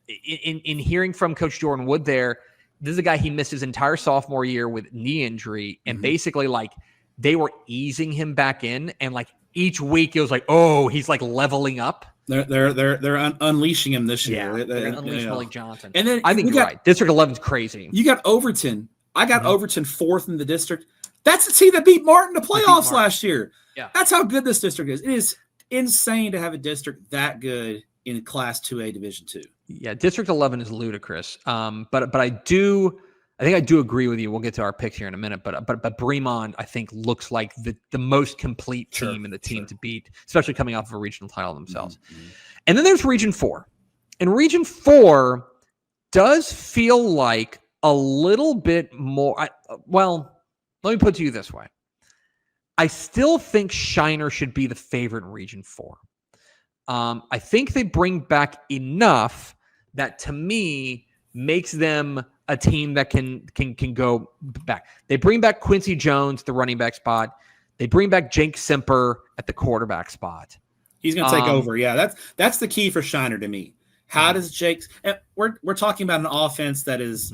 in hearing from Coach Jordan Wood there, this is a guy, he missed his entire sophomore year with knee injury, and basically like they were easing him back in, and like each week it was like, oh, he's like leveling up. They're unleashing him this year. Yeah, they're unleashing Malik Johnson. And then I think you're right. District 11's crazy. You got Overton. I got Overton 4th in the district. That's the team that beat Martin in the playoffs last year. Yeah, that's how good this district is. It is insane to have a district that good in Class 2A Division 2. Yeah, District 11 is ludicrous. But I think I do agree with you. We'll get to our picks here in a minute. But Bremond, I think, looks like the most complete team and the team to beat, especially coming off of a regional title themselves. And then there's Region 4. And Region 4 does feel like a little bit more. Well, let me put it to you this way. I still think Shiner should be the favorite in Region 4. I think they bring back enough that, to me, makes them a team that can go back. They bring back Quincy Jones, the running back spot. They bring back Jake Simper at the quarterback spot. He's going to take over. Yeah, that's the key for Shiner to me. How does Jake? And we're talking about an offense that is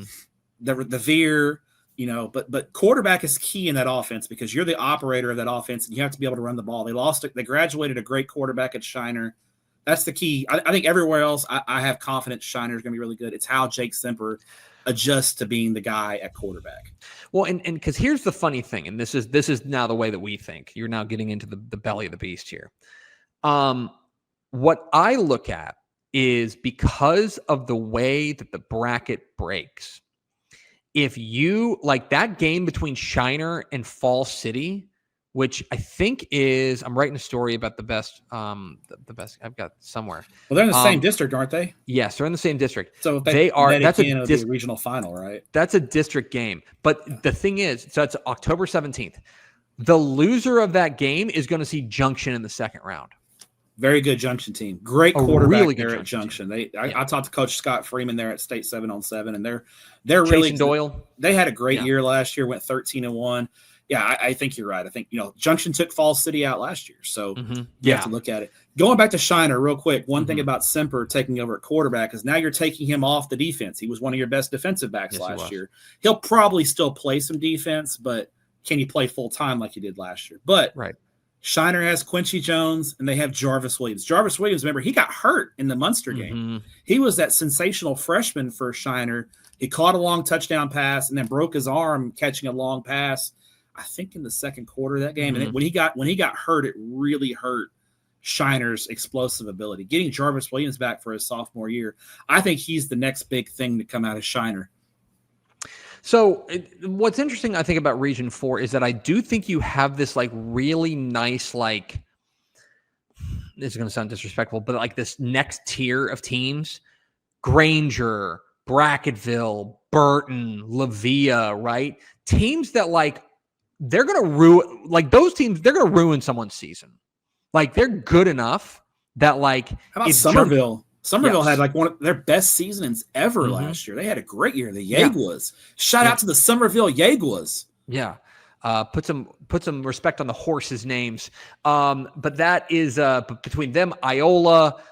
the veer, but quarterback is key in that offense because you're the operator of that offense and you have to be able to run the ball. They graduated a great quarterback at Shiner. That's the key. I think everywhere else, I have confidence Shiner is going to be really good. It's how Jake Simper adjusts to being the guy at quarterback. Well, and because here's the funny thing, and this is now the way that we think. You're now getting into the belly of the beast here. What I look at is because of the way that the bracket breaks. If you like that game between Shiner and Fall City, which I think is, I'm writing a story about the best I've got somewhere. Well, they're in the same district, aren't they? Yes, they're in the same district. So they are. That's a regional final, right? That's a district game. But the thing is, so it's October 17th. The loser of that game is going to see Junction in the second round. Very good Junction team. Great quarterback really there at Junction. I talked to Coach Scott Freeman there at State 7-on-7, and they're really Doyle. They had a great year last year. Went 13-1. Yeah, I think you're right. I think Junction took Fall City out last year, so you have to look at it. Going back to Shiner real quick. One thing about Semper taking over at quarterback is now you're taking him off the defense. He was one of your best defensive backs last year. He'll probably still play some defense, but can he play full time like he did last year? But Shiner has Quincy Jones, and they have Jarvis Williams. Jarvis Williams, remember, he got hurt in the Munster game. He was that sensational freshman for Shiner. He caught a long touchdown pass and then broke his arm catching a long pass, I think in the second quarter of that game. And when he got hurt, it really hurt Shiner's explosive ability. Getting Jarvis Williams back for his sophomore year, I think he's the next big thing to come out of Shiner. So what's interesting, I think, about Region 4 is that I do think you have this like really nice, like, this is going to sound disrespectful, but like this next tier of teams, Granger, Bracketville, Burton, Levia, right? Teams that like, they're going to ruin, like those teams, they're going to ruin someone's season. Like they're good enough that like. How about Somerville? Somerville had like one of their best seasons ever last year. They had a great year. The Jaguars. Shout out to the Somerville Jaguars. Yeah. Put some respect on the horses' names. But that is between them, Iola.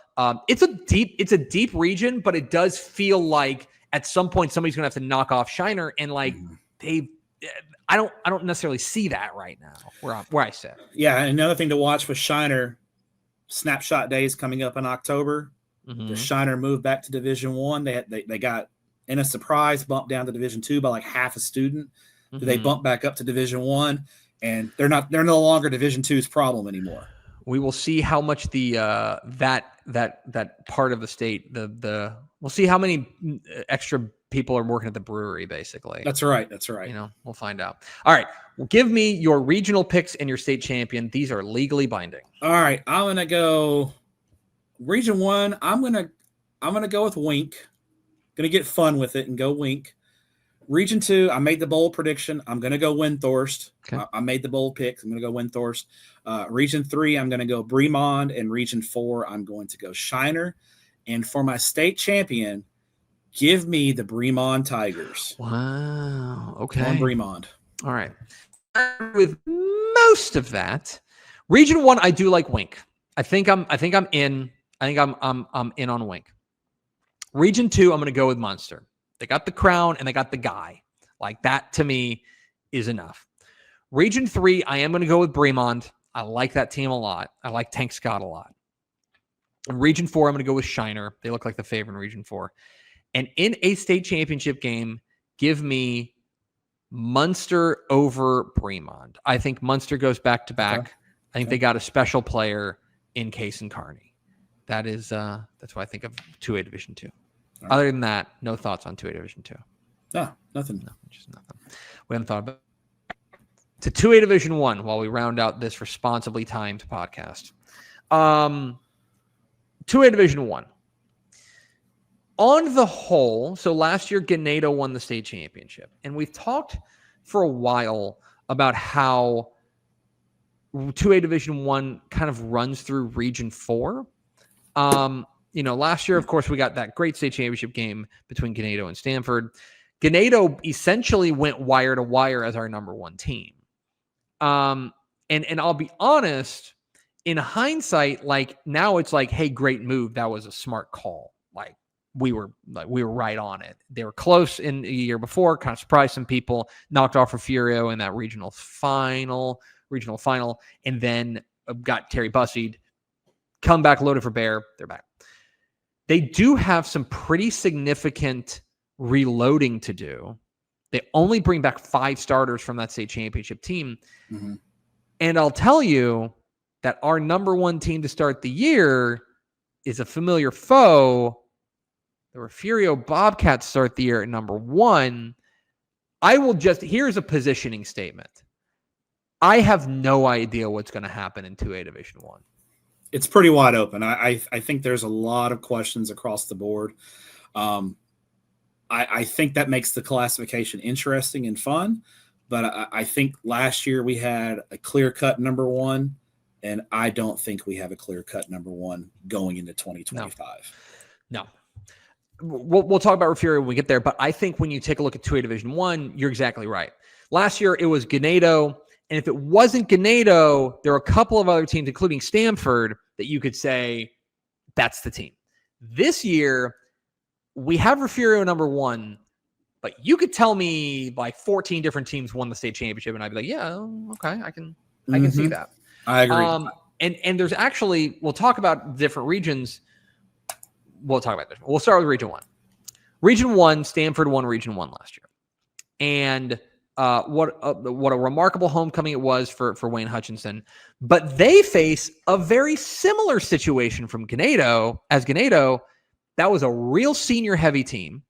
It's a deep region, but it does feel like at some point somebody's gonna have to knock off Shiner, and like I don't necessarily see that right now where I sit. Yeah, and another thing to watch with Shiner, snapshot days coming up in October. Does Shiner move back to Division 1? They got in a surprise bump down to Division 2 by like half a student. Do they bump back up to Division 1? And they're no longer Division 2's problem anymore. We will see how much the that part of the state we'll see how many extra people are working at the brewery, basically. That's right. We'll find out. All right. Well, give me your regional picks and your state champion. These are legally binding. All right. I'm going to go Region 1. I'm going to go with Wink. Going to get fun with it and go Wink. Region 2, I made the bold prediction. I'm going to go Windthorst. Okay. I made the bold picks. I'm going to go Windthorst. Region 3, I'm going to go Bremond. And Region 4, I'm going to go Shiner. And for my state champion, give me the Bremond Tigers. Wow. Okay. On Bremond. All right. With most of that, Region 1, I do like Wink. I think I'm in. I think I'm in on Wink. Region 2, I'm going to go with Munster. They got the crown and they got the guy. Like that to me is enough. Region 3, I am going to go with Bremond. I like that team a lot. I like Tank Scott a lot. In Region 4, I'm going to go with Shiner. They look like the favorite in Region 4. And in a state championship game, give me Munster over Bremond. I think Munster goes back-to-back. Okay. I think they got a special player in Case and Carney. That's why I think of 2A Division 2. Right. Other than that, no thoughts on 2A Division 2. No, nothing. No, just nothing. We haven't thought about it. To 2A Division 1 while we round out this responsibly timed podcast. 2A Division 1. On the whole, so last year, Ganado won the state championship. And we've talked for a while about how 2A Division 1 kind of runs through Region 4. Last year, of course, we got that great state championship game between Ganado and Stanford. Ganado essentially went wire to wire as our number 1 team. And I'll be honest, in hindsight, like now it's like, hey, great move. That was a smart call. We were right on it. They were close in the year before, kind of surprised some people, knocked off Refugio in that regional final, and then got Terry Bussied. Come back loaded for bear. They're back. They do have some pretty significant reloading to do. They only bring back 5 starters from that state championship team. Mm-hmm. And I'll tell you that our number 1 team to start the year is a familiar foe. The Refugio Bobcats start the year at number 1. Here's a positioning statement. I have no idea what's going to happen in 2A Division 1. It's pretty wide open. I think there's a lot of questions across the board. I think that makes the classification interesting and fun, but I think last year we had a clear-cut number 1, and I don't think we have a clear-cut number 1 going into 2025. No. We'll talk about Refugio when we get there, but I think when you take a look at 2A Division 1, you're exactly right. Last year, it was Ganado, and if it wasn't Ganado, there are a couple of other teams, including Stanford, that you could say, that's the team. This year, we have Refugio number 1, but you could tell me like 14 different teams won the state championship, and I'd be like, yeah, okay, I can see that. I agree. And there's actually, we'll talk about different regions. We'll talk about this. We'll start with Region 1. Region 1, Stanford won Region 1 last year. And what a remarkable homecoming it was for Wayne Hutchinson. But they face a very similar situation from Ganado. As Ganado, that was a real senior-heavy team.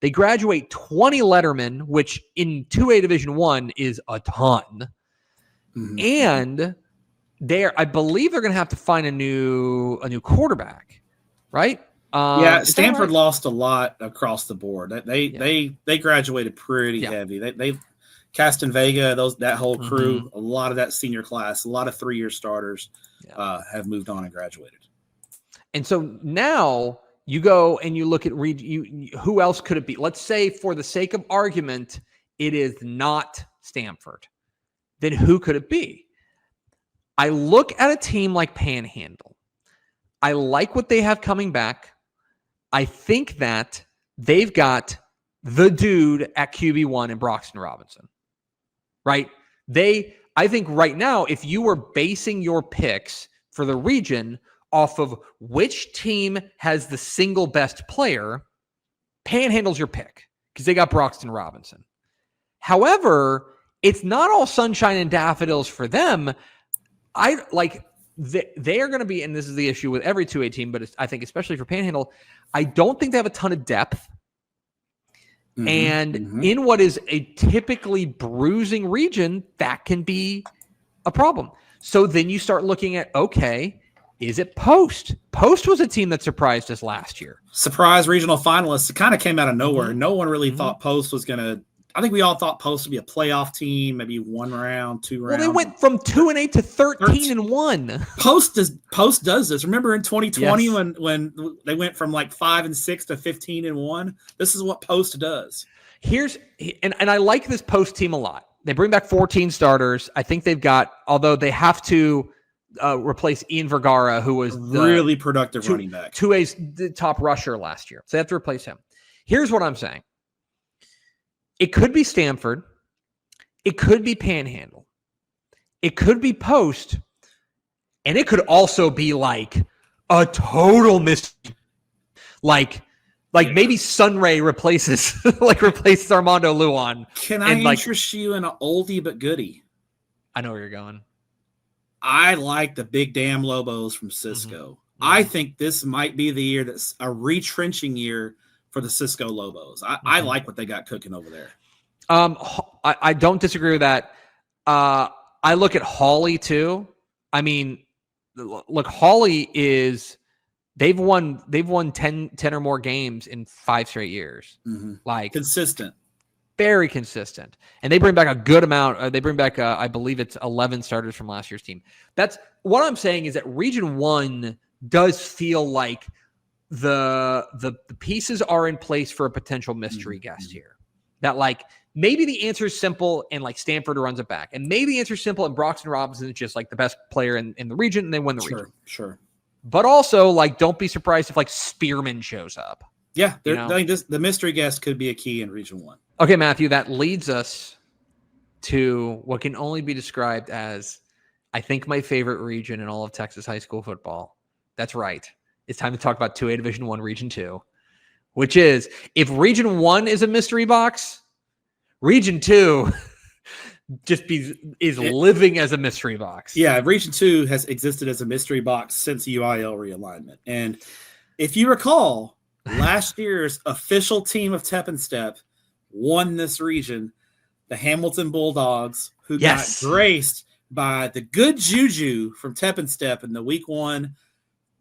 They graduate 20 lettermen, which in 2A Division 1 is a ton. Mm-hmm. And I believe they're going to have to find a new quarterback, right? Stanford lost a lot across the board. They graduated pretty heavy. They Caston Vega, that whole crew, a lot of that senior class, a lot of 3-year starters have moved on and graduated. And so now you go and you look at who else could it be? Let's say, for the sake of argument, it is not Stanford. Then who could it be? I look at a team like Panhandle. I like what they have coming back. I think that they've got the dude at QB1 in Broxton Robinson, right? I think right now, if you were basing your picks for the region off of which team has the single best player, Panhandle's your pick because they got Broxton Robinson. However, it's not all sunshine and daffodils for them. They are going to be, and this is the issue with every 2A team, but I think especially for Panhandle, I don't think they have a ton of depth. Mm-hmm, and in what is a typically bruising region, that can be a problem. So then you start looking at, okay, is it Post? Post was a team that surprised us last year. Surprise regional finalists. It kind of came out of nowhere. Mm-hmm. No one really thought Post was going to. I think we all thought Post would be a playoff team, maybe 1 round, 2 rounds. Well, they went from 2-8 to 13-1. Post does this. Remember in 2020 when they went from like 5-6 to 15-1? This is what Post does. And I like this Post team a lot. They bring back 14 starters. I think they've got, although they have to replace Ian Vergara, who was really productive running back. 2A's top rusher last year. So they have to replace him. Here's what I'm saying. It could be Stanford. It could be Panhandle. It could be Post. And it could also be like a total mystery. Like maybe Sunray replaces Armando Luan. Can I interest you in an oldie but goodie? I know where you're going. I like the Big Damn Lobos from Cisco. Mm-hmm. I think this might be the year that's a retrenching year for the Cisco Lobos. I like what they got cooking over there. I don't disagree with that. I look at Hawley too. I mean, look, Hawley is they've won 10 or more games in 5 straight years. Mm-hmm. Like consistent. Very consistent. And they bring back a good amount. They bring back, I believe it's 11 starters from last year's team. That's what I'm saying is that Region 1 does feel like the pieces are in place for a potential mystery guest here. That like maybe the answer is simple and like Stanford runs it back. And maybe the answer is simple and Broxton Robinson is just like the best player in the region and they win the region. Sure. But also like don't be surprised if like Spearman shows up. Yeah, the mystery guest could be a key in Region 1. Okay, Matthew, that leads us to what can only be described as, I think, my favorite region in all of Texas high school football. That's right. It's time to talk about 2A Division I, Region 2, which is, if Region 1 is a mystery box, Region 2 is living as a mystery box. Yeah, Region 2 has existed as a mystery box since UIL realignment. And if you recall, last year's official team of Tep Stepp won this region, the Hamilton Bulldogs, who got graced by the good juju from Tep Stepp in the Week 1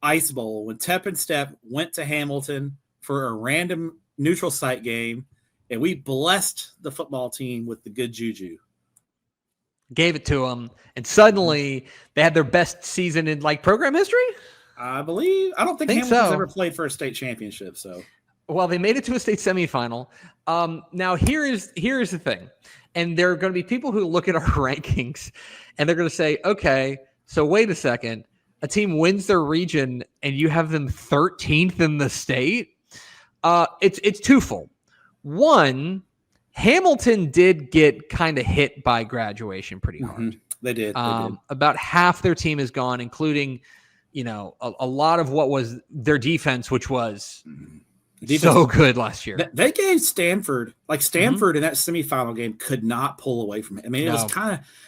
Ice Bowl when Tep Stepp went to Hamilton for a random neutral site game, and we blessed the football team with the good juju. Gave it to them, and suddenly they had their best season in like program history. I believe. I don't think Hamilton's ever played for a state championship, so. Well, they made it to a state semifinal. Now, here is the thing. And there are going to be people who look at our rankings and they're going to say, okay, so wait a second. A team wins their region and you have them 13th in the state? It's twofold. One, Hamilton did get kind of hit by graduation pretty hard. Mm-hmm. They did. About half their team is gone, including, a lot of what was their defense, which was so good last year. They gave Stanford in that semifinal game could not pull away from it. I mean,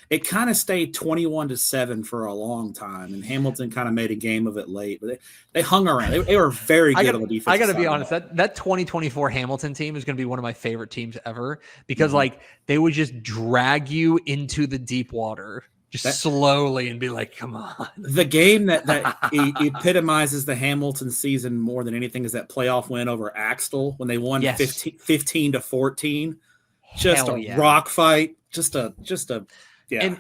it kind of stayed 21-7 for a long time, and Hamilton kind of made a game of it late. But they hung around. They were very good on the defense. I got to be honest. That 2024 Hamilton team is going to be one of my favorite teams ever because they would just drag you into the deep water. Slowly and be like, come on. The game that epitomizes the Hamilton season more than anything is that playoff win over Axtell when they won 15-14. Just rock fight. Yeah.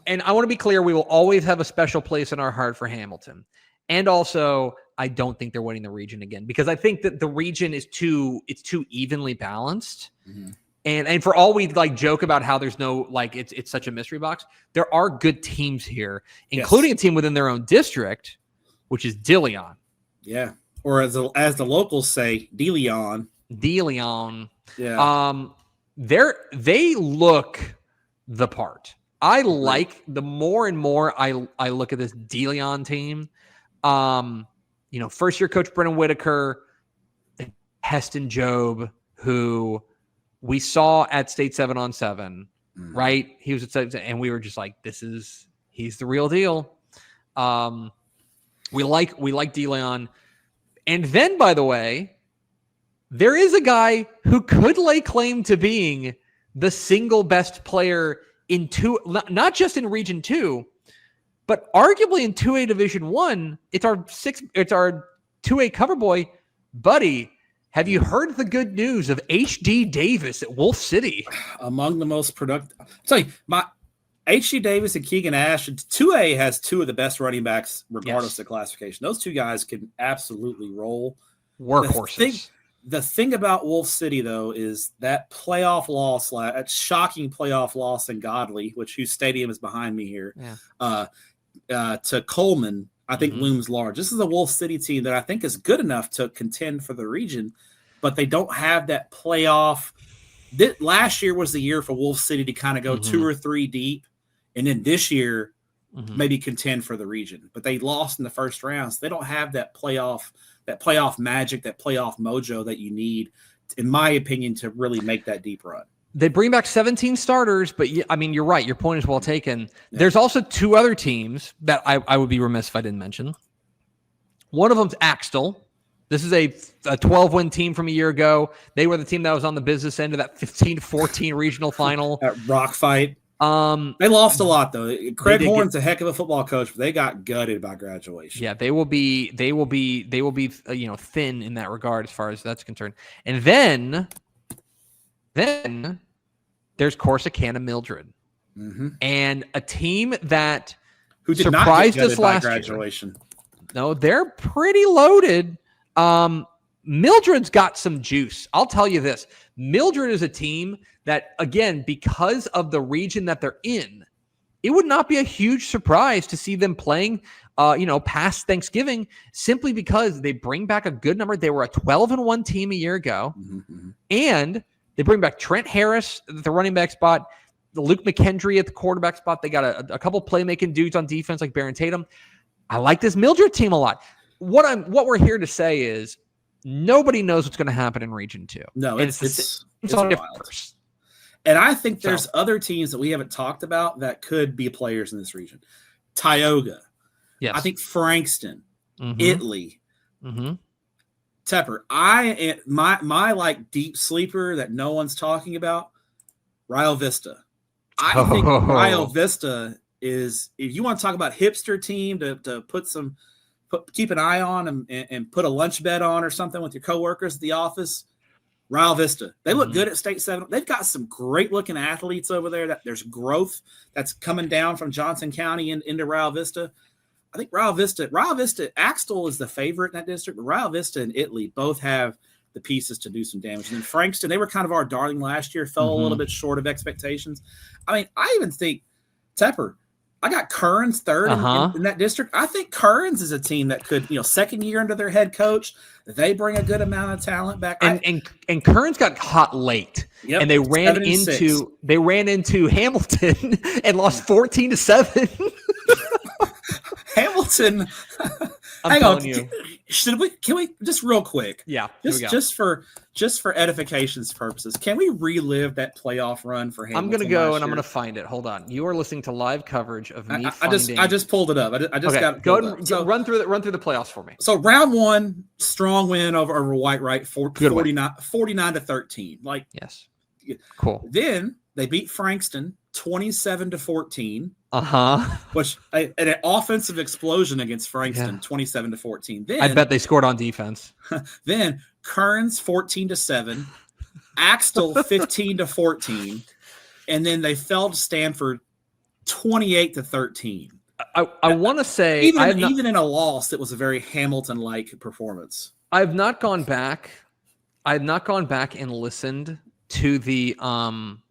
And I want to be clear, we will always have a special place in our heart for Hamilton. And also, I don't think they're winning the region again because I think that the region is too evenly balanced. Mm-hmm. And for all we joke about how there's no it's such a mystery box, there are good teams here, including a team within their own district, which is DeLeon. Yeah, or as the locals say, DeLeon. DeLeon. Yeah. They look the part. I like the more and more I look at this DeLeon team. First year coach Brennan Whitaker, Heston Job, who we saw at State 7-on-7, right? He was at 7, and we were just like, he's the real deal. We like DeLeon. And then, by the way, there is a guy who could lay claim to being the single best player in not just in Region 2, but arguably in 2A Division 1. It's our 2A cover boy, Buddy. Have you heard the good news of H.D. Davis at Wolf City? Among the most productive. I'll tell you, my H.D. Davis and Keegan Ash, 2A has two of the best running backs, regardless of classification. Those two guys can absolutely roll. Workhorses. The thing about Wolf City, though, is that playoff loss, that shocking playoff loss in Godley, whose stadium is behind me here, to Coleman, I think looms large. This is a Wolf City team that I think is good enough to contend for the region, but they don't have that playoff last year was the year for Wolf City to kind of go 2 or 3 deep, and then this year maybe contend for the region. But they lost in the first round, so they don't have that playoff magic, that playoff mojo that you need, in my opinion, to really make that deep run. They bring back 17 starters, but I mean, you're right. Your point is well taken. Yeah. There's also 2 other teams that I would be remiss if I didn't mention. One of them's Axtell. This is a 12-win team from a year ago. They were the team that was on the business end of that 15-14 regional final. At rock fight. They lost a lot though. Craig Horn's a heck of a football coach, but they got gutted by graduation. Yeah, they will be thin in that regard as far as that's concerned. And then there's Corsicana Mildred, and a team that who did surprised not get us last graduation. Year. No, they're pretty loaded. Mildred's got some juice. I'll tell you this. Mildred is a team that, again, because of the region that they're in, it would not be a huge surprise to see them playing, past Thanksgiving, simply because they bring back a good number. They were a 12-1 team a year ago, and they bring back Trent Harris at the running back spot, Luke McKendry at the quarterback spot. They got a couple playmaking dudes on defense like Baron Tatum. I like this Mildred team a lot. What we're here to say is nobody knows what's going to happen in Region 2. No, it's wild. And I think there's other teams that we haven't talked about that could be players in this region. Tioga. Yes. I think Frankston, Italy, Tepper. My like deep sleeper that no one's talking about, Rio Vista. I think Rio Vista is, if you want to talk about hipster team to keep an eye on and put a lunch bet on or something with your coworkers at the office, Rio Vista. They look good at State 7. They've got some great looking athletes over there. That there's growth that's coming down from Johnson County into Rio Vista. I think Rio Vista, Axtell is the favorite in that district, but Rio Vista and Italy both have the pieces to do some damage. And then Frankston, they were kind of our darling last year, fell a little bit short of expectations. I mean, I even think, Tepper, I got Kearns third in that district. I think Kearns is a team that could, second year under their head coach, they bring a good amount of talent back. And Kearns got hot late, and they ran into Hamilton and lost 14-7. Hamilton. Hang on. Can we just real quick? Yeah. Just for edification's purposes, can we relive that playoff run for Hamilton? I'm going to go and I'm going to find it. Hold on. You are listening to live coverage of me finding. I just pulled it up. I just got it. Go ahead and run through the playoffs for me. So round 1, strong win over White Right, 49-13. Like, yes. Cool. Then they beat Frankston 27-14. Which an offensive explosion against Frankston, 27-14. Then I bet they scored on defense. Then Kearns 14-7, Axtell 15-14, and then they fell to Stanford 28-13. I want to say even in a loss, it was a very Hamilton-like performance. I have not gone back and listened to the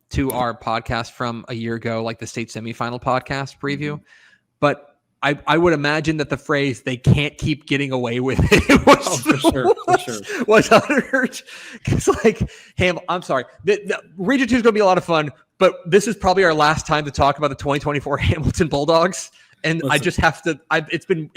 to our podcast from a year ago, like the state semifinal podcast preview. But I would imagine that the phrase "they can't keep getting away with it" was uttered. Because, I'm sorry, the Region 2 is going to be a lot of fun, but this is probably our last time to talk about the 2024 Hamilton Bulldogs. And listen, I just have to. It's been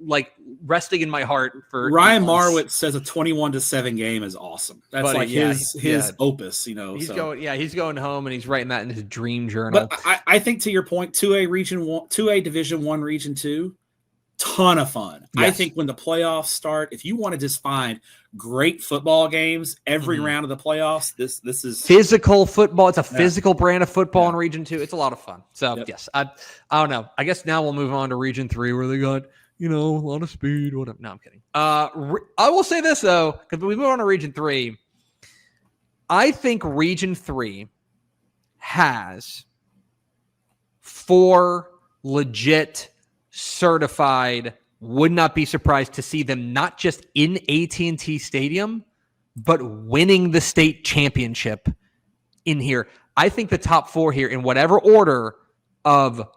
like resting in my heart for Ryan Marwitz says a 21-7 game is awesome. That's his opus, He's going home and he's writing that in his dream journal. But I think to your point, 2A Region 1, 2A Division 1 Region 2, ton of fun. Yes. I think when the playoffs start, if you want to just find great football games every round of the playoffs, this is physical football. It's a physical brand of football in Region 2. It's a lot of fun. So yes, I don't know. I guess now we'll move on to Region 3 where they got a lot of speed. Whatever. No, I'm kidding. I will say this though, because when we move on to Region 3, I think Region 3 has 4 legit certified. Would not be surprised to see them not just in AT&T Stadium, but winning the state championship in here. I think the top 4 here, in whatever order, of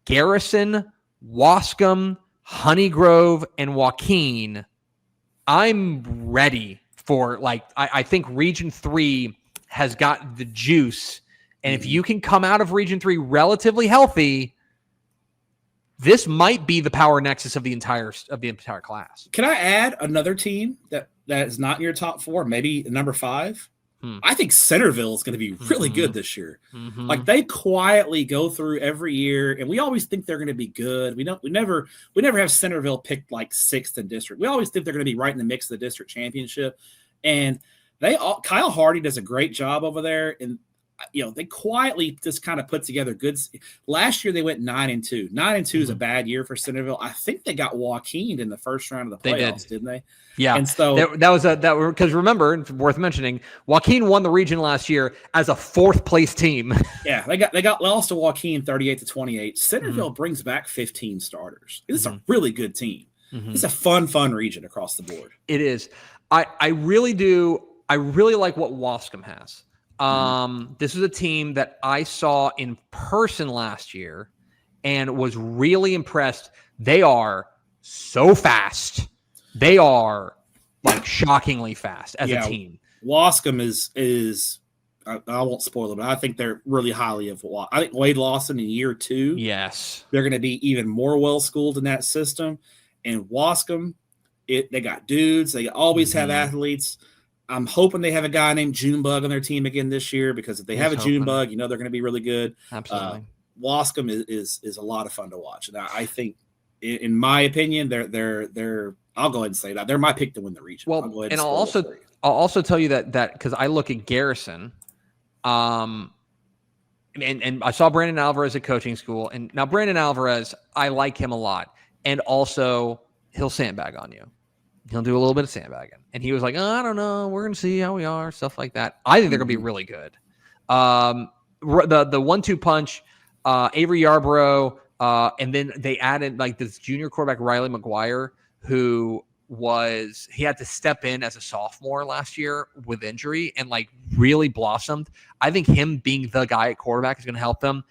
Garrison, Wascom, Honeygrove, and Joaquin, I'm ready for, I think Region 3 has got the juice. And if you can come out of Region 3 relatively healthy, this might be the power nexus of the entire class. Can I add another team that is not in your top 4, maybe number 5? I think Centerville is going to be really good this year. Like they quietly go through every year, and we always think they're going to be good. We never have Centerville picked like 6th in district. We always think they're going to be right in the mix of the district championship. And Kyle Hardy does a great job over there, and they quietly just kind of put together good. Last year they went 9-2. 9-2 is a bad year for Centerville. I think they got Joaquin in the first round of the playoffs, didn't they? Yeah. And so because remember, it's worth mentioning, Joaquin won the region last year as a 4th place team. Yeah, they got lost to Joaquin 38-28. Centerville brings back 15 starters. It's a really good team. It's a fun region across the board. It is. I really do. I really like what Wascom has. This is a team that I saw in person last year and was really impressed. They are so fast. They are like shockingly fast as a team. Wascom is I won't spoil it, but I think they're really highly of Wascom. I think Wade Lawson in year 2. Yes. They're going to be even more well-schooled in that system. And Wascom, they got dudes. They always have athletes. I'm hoping they have a guy named Junebug on their team again this year, because if they have a Junebug, they're going to be really good. Absolutely. Wascom is a lot of fun to watch. And I think, in my opinion, they're I'll go ahead and say that they're my pick to win the region. Well, I'll also tell you that because I look at Garrison, and I saw Brandon Alvarez at coaching school, and now Brandon Alvarez, I like him a lot, and also he'll sandbag on you. He'll do a little bit of sandbagging. And he was like, I don't know. We're going to see how we are, stuff like that. I think they're going to be really good. The 1-2 punch, Avery Yarborough, and then they added like this junior quarterback, Riley McGuire, who he had to step in as a sophomore last year with injury and like really blossomed. I think him being the guy at quarterback is going to help them.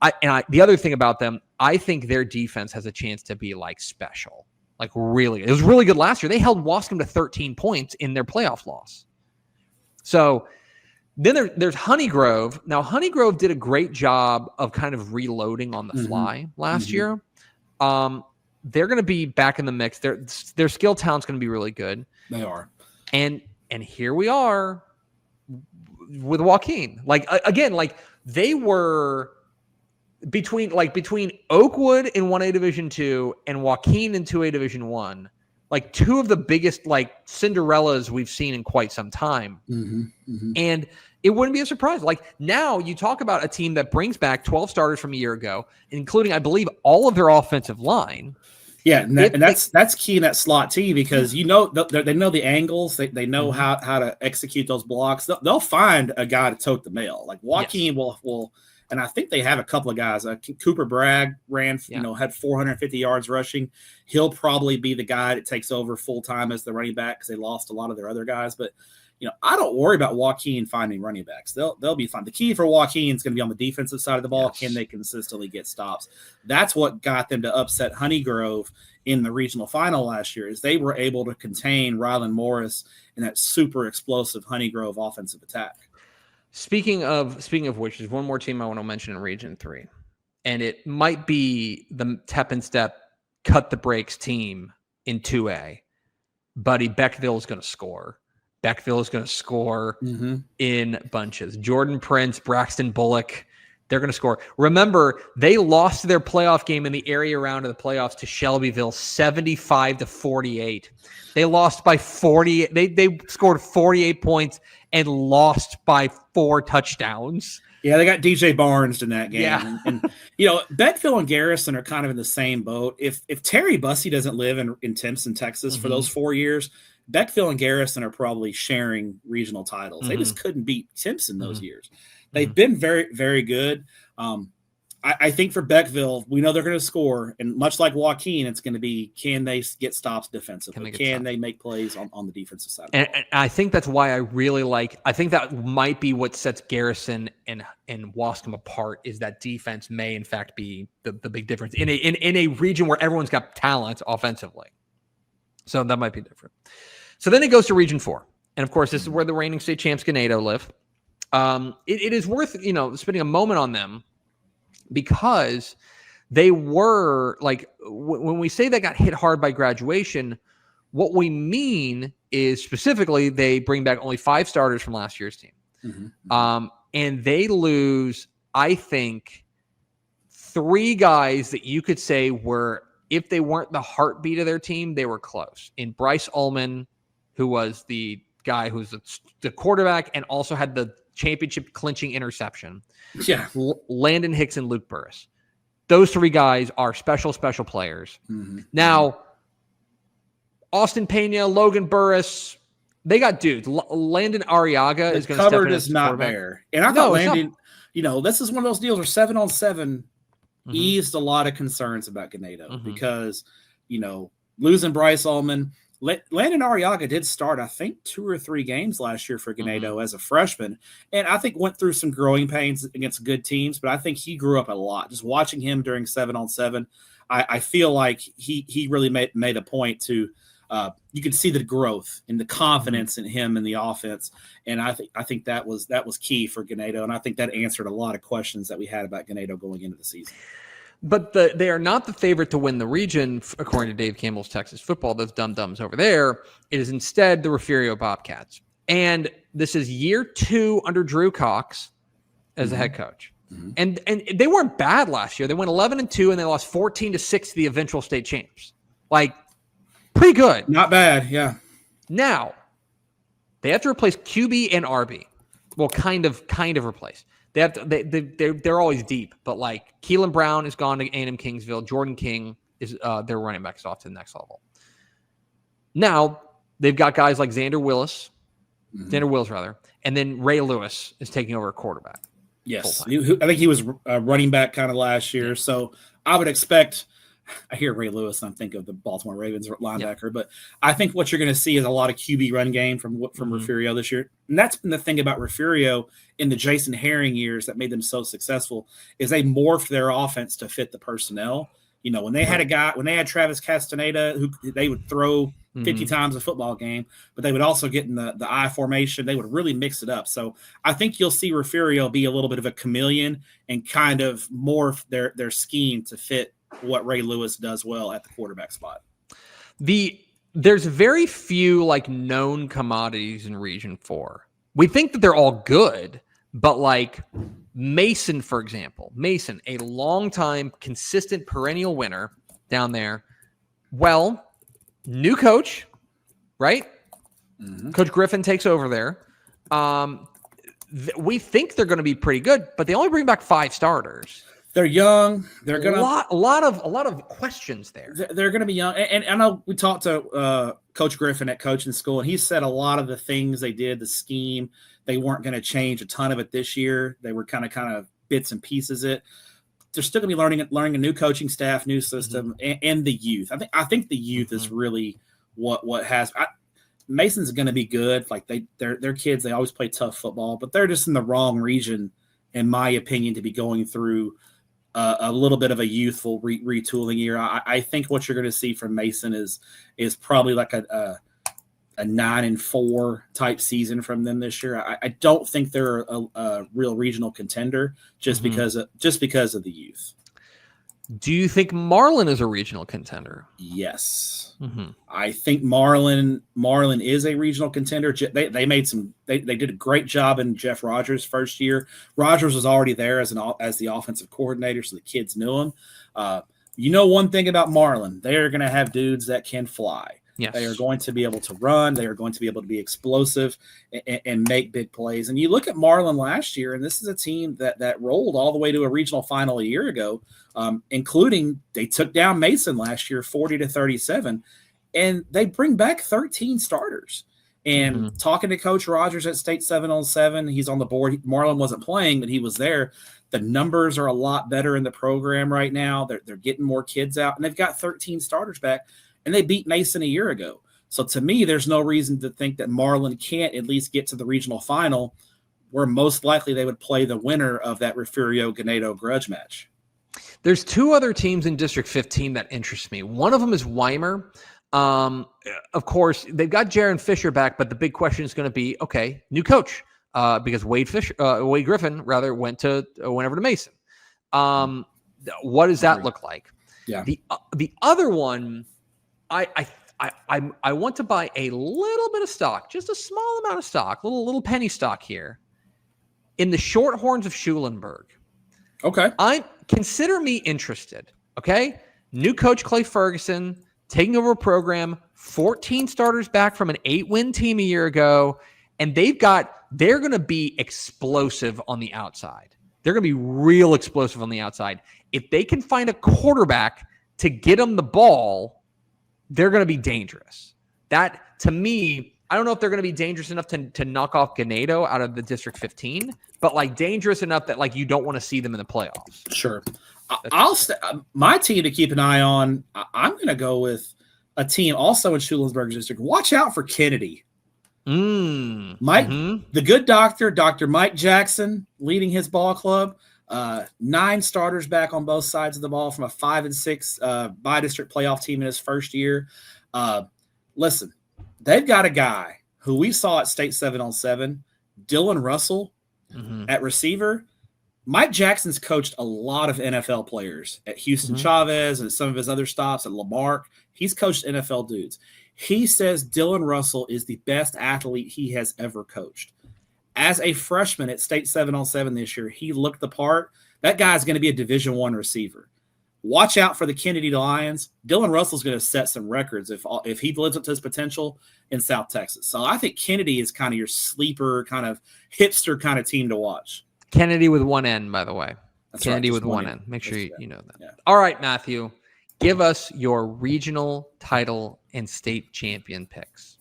The other thing about them, I think their defense has a chance to be like special. Like really, it was really good last year. They held Wascom to 13 points in their playoff loss. So then there's Honeygrove. Now Honeygrove did a great job of kind of reloading on the fly last year. They're going to be back in the mix. Their skill talent's going to be really good. They are. And here we are with Joaquin. Like again, like they were between Oakwood in 1A Division 2 and Joaquin in 2A Division 1, like 2 of the biggest like Cinderellas we've seen in quite some time. And it wouldn't be a surprise. Like now you talk about a team that brings back 12 starters from a year ago, including, I believe, all of their offensive line. Yeah, and that's key in that slot too, because they know the angles, they know how to execute those blocks. They'll find a guy to tote the mail. Like Joaquin will. And I think they have a couple of guys. Cooper Bragg had 450 yards rushing. He'll probably be the guy that takes over full time as the running back because they lost a lot of their other guys. But I don't worry about Joaquin finding running backs. They'll be fine. The key for Joaquin is going to be on the defensive side of the ball. Yes. Can they consistently get stops? That's what got them to upset Honeygrove in the regional final last year. Is they were able to contain Ryland Morris in that super explosive Honeygrove offensive attack. Speaking of which, there's one more team I want to mention in Region 3, and it might be the Tep Stepp cut the brakes team in 2A. Buddy, Beckville is going to score. Beckville is going to score in bunches. Jordan Prince, Braxton Bullock, they're going to score. Remember, they lost their playoff game in the area round of the playoffs to Shelbyville 75-48. They lost by 40. They scored 48 points and lost by 4 touchdowns. Yeah, they got DJ Barnes in that game. Yeah. and Beckville and Garrison are kind of in the same boat. If Terry Bussey doesn't live in Timpson, Texas for those 4 years, Beckville and Garrison are probably sharing regional titles. They just couldn't beat Timpson those years. They've been very, very good. I think for Beckville, we know they're going to score. And much like Joaquin, it's going to be, can they get stops defensively? Can they make plays on the defensive side? And I think that's why I think that might be what sets Garrison and Wascom apart, is that defense may in fact be the big difference in a region where everyone's got talent offensively. So that might be different. So then it goes to Region 4. And of course, this is where the reigning state champs Ganado live. it is worth, spending a moment on them because they were like, when we say they got hit hard by graduation, what we mean is specifically they bring back only 5 starters from last year's team. Mm-hmm. And they lose, I think, 3 guys that you could say were, if they weren't the heartbeat of their team, they were close. In Bryce Ullman, who was the guy who's the quarterback and also had the championship clinching interception. Yeah. Landon Hicks and Luke Burris. Those 3 guys are special players. Mm-hmm. Now, Austin Pena, Logan Burris, they got dudes. Landon Arriaga is going to step in. Covered is not there. And I thought Landon, this is one of those deals where 7-on-7 eased a lot of concerns about Ganado because, losing Bryce Ullman, Landon Arriaga did start, I think, 2 or 3 games last year for Ganado as a freshman, and I think went through some growing pains against good teams, but I think he grew up a lot. Just watching him during 7-on-7, I feel like he really made a point to you could see the growth and the confidence in him in the offense, and I think that was key for Ganado, and I think that answered a lot of questions that we had about Ganado going into the season. But they are not the favorite to win the region, according to Dave Campbell's Texas Football, those dum-dums over there. It is instead the Refugio Bobcats. And this is year 2 under Drew Cox as the head coach. Mm-hmm. And they weren't bad last year. They went 11-2, and they lost 14-6 to the eventual state champs. Like, pretty good. Not bad, yeah. Now, they have to replace QB and RB. Well, kind of replace. They have to. They're always deep, but like Keelan Brown is gone to A&M Kingsville. Jordan King is their running backs off to the next level. Now they've got guys like Xander Willis, and then Ray Lewis is taking over a quarterback. Yes, I think he was running back kind of last year. So I would expect. I hear Ray Lewis and I think of the Baltimore Ravens linebacker, but I think what you're going to see is a lot of QB run game from Refugio this year. And that's been the thing about Refugio in the Jason Herring years that made them so successful is they morphed their offense to fit the personnel. When they had Travis Castaneda, who they would throw 50 times a football game, but they would also get in the I formation. They would really mix it up. So I think you'll see Refugio be a little bit of a chameleon and kind of morph their scheme to fit what Ray Lewis does well at the quarterback spot. There's very few like known commodities in Region 4. We think that they're all good, but like Mason, for example, a long-time, consistent, perennial winner down there. Well, new coach, right? Mm-hmm. Coach Griffin takes over there. We think they're going to be pretty good, but they only bring back 5 starters. They're young. They're gonna a lot of questions there. They're going to be young, and I know we talked to Coach Griffin at coaching school, and he said a lot of the things they did, the scheme, they weren't going to change a ton of it this year. They were kind of bits and pieces. They're still going to be learning a new coaching staff, new system, and the youth. I think the youth is really what has. Mason's going to be good. Like they're kids. They always play tough football, but they're just in the wrong region, in my opinion, to be going through a little bit of a youthful retooling year. I think what you're going to see from Mason is probably like a 9-4 type season from them this year. I don't think they're a real regional contender just because of the youth. Do you think Marlin is a regional contender? Yes. Mm-hmm. I think Marlin is a regional contender. They did a great job in Jeff Rogers' first year. Rogers was already there as the offensive coordinator, so the kids knew him. One thing about Marlin, they are going to have dudes that can fly. Yes. They are going to be able to run. They are going to be able to be explosive and make big plays. And you look at Marlin last year, and this is a team that rolled all the way to a regional final a year ago, including they took down Mason last year 40-37, and they bring back 13 starters. And talking to Coach Rogers at State 7-on-7, he's on the board. Marlin wasn't playing, but he was there. The numbers are a lot better in the program right now. They're getting more kids out, and they've got 13 starters back. And they beat Mason a year ago. So to me, there's no reason to think that Marlin can't at least get to the regional final, where most likely they would play the winner of that Refugio-Ganado grudge match. There's 2 other teams in District 15 that interest me. One of them is Weimar. Of course, they've got Jaron Fisher back, but the big question is going to be, okay, new coach. because Wade Griffin went over to Mason. What does that look like? Yeah. The other one, I want to buy a little bit of stock, just a small amount of stock, little penny stock here, in the Shorthorns of Schulenburg. Okay. Consider me interested. Okay. New coach Clay Ferguson taking over a program, 14 starters back from an 8-win team a year ago, and they're going to be explosive on the outside. They're going to be real explosive on the outside. If they can find a quarterback to get them the ball, they're going to be dangerous. That, to me, I don't know if they're going to be dangerous enough to knock off Ganado out of the District 15, but like dangerous enough that like you don't want to see them in the playoffs. Sure. My team to keep an eye on, I'm going to go with a team also in Schulenburg District. Watch out for Kennedy. The good doctor, Dr. Mike Jackson, leading his ball club. 9 starters back on both sides of the ball from a 5-6 by-district playoff team in his first year. Listen, they've got a guy who we saw at State 7-on-7, Dylan Russell, at receiver. Mike Jackson's coached a lot of NFL players at Houston Chavez and some of his other stops at Lamarck. He's coached NFL dudes. He says Dylan Russell is the best athlete he has ever coached. As a freshman at State 7-on-7 this year, he looked the part. That guy's going to be a Division I receiver. Watch out for the Kennedy Lions. Dylan Russell's going to set some records if he lives up to his potential in South Texas. So I think Kennedy is kind of your sleeper, kind of hipster kind of team to watch. Kennedy with one N, by the way. That's Kennedy right, with one N. Make sure you know that. Yeah. All right, Matthew. Give us your regional title and state champion picks.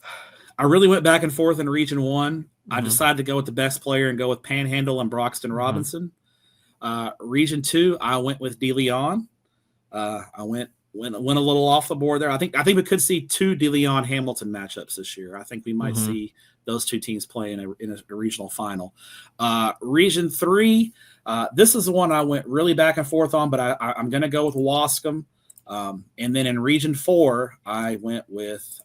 I really went back and forth in Region 1. I decided to go with the best player and go with Panhandle and Broxton Robinson. Region 2, I went with DeLeon. I went a little off the board there. I think we could see 2 DeLeon Hamilton matchups this year. I think we might see those 2 teams play in a regional final. Region 3, this is the one I went really back and forth on, but I'm going to go with Wascom. And then in Region 4, I went with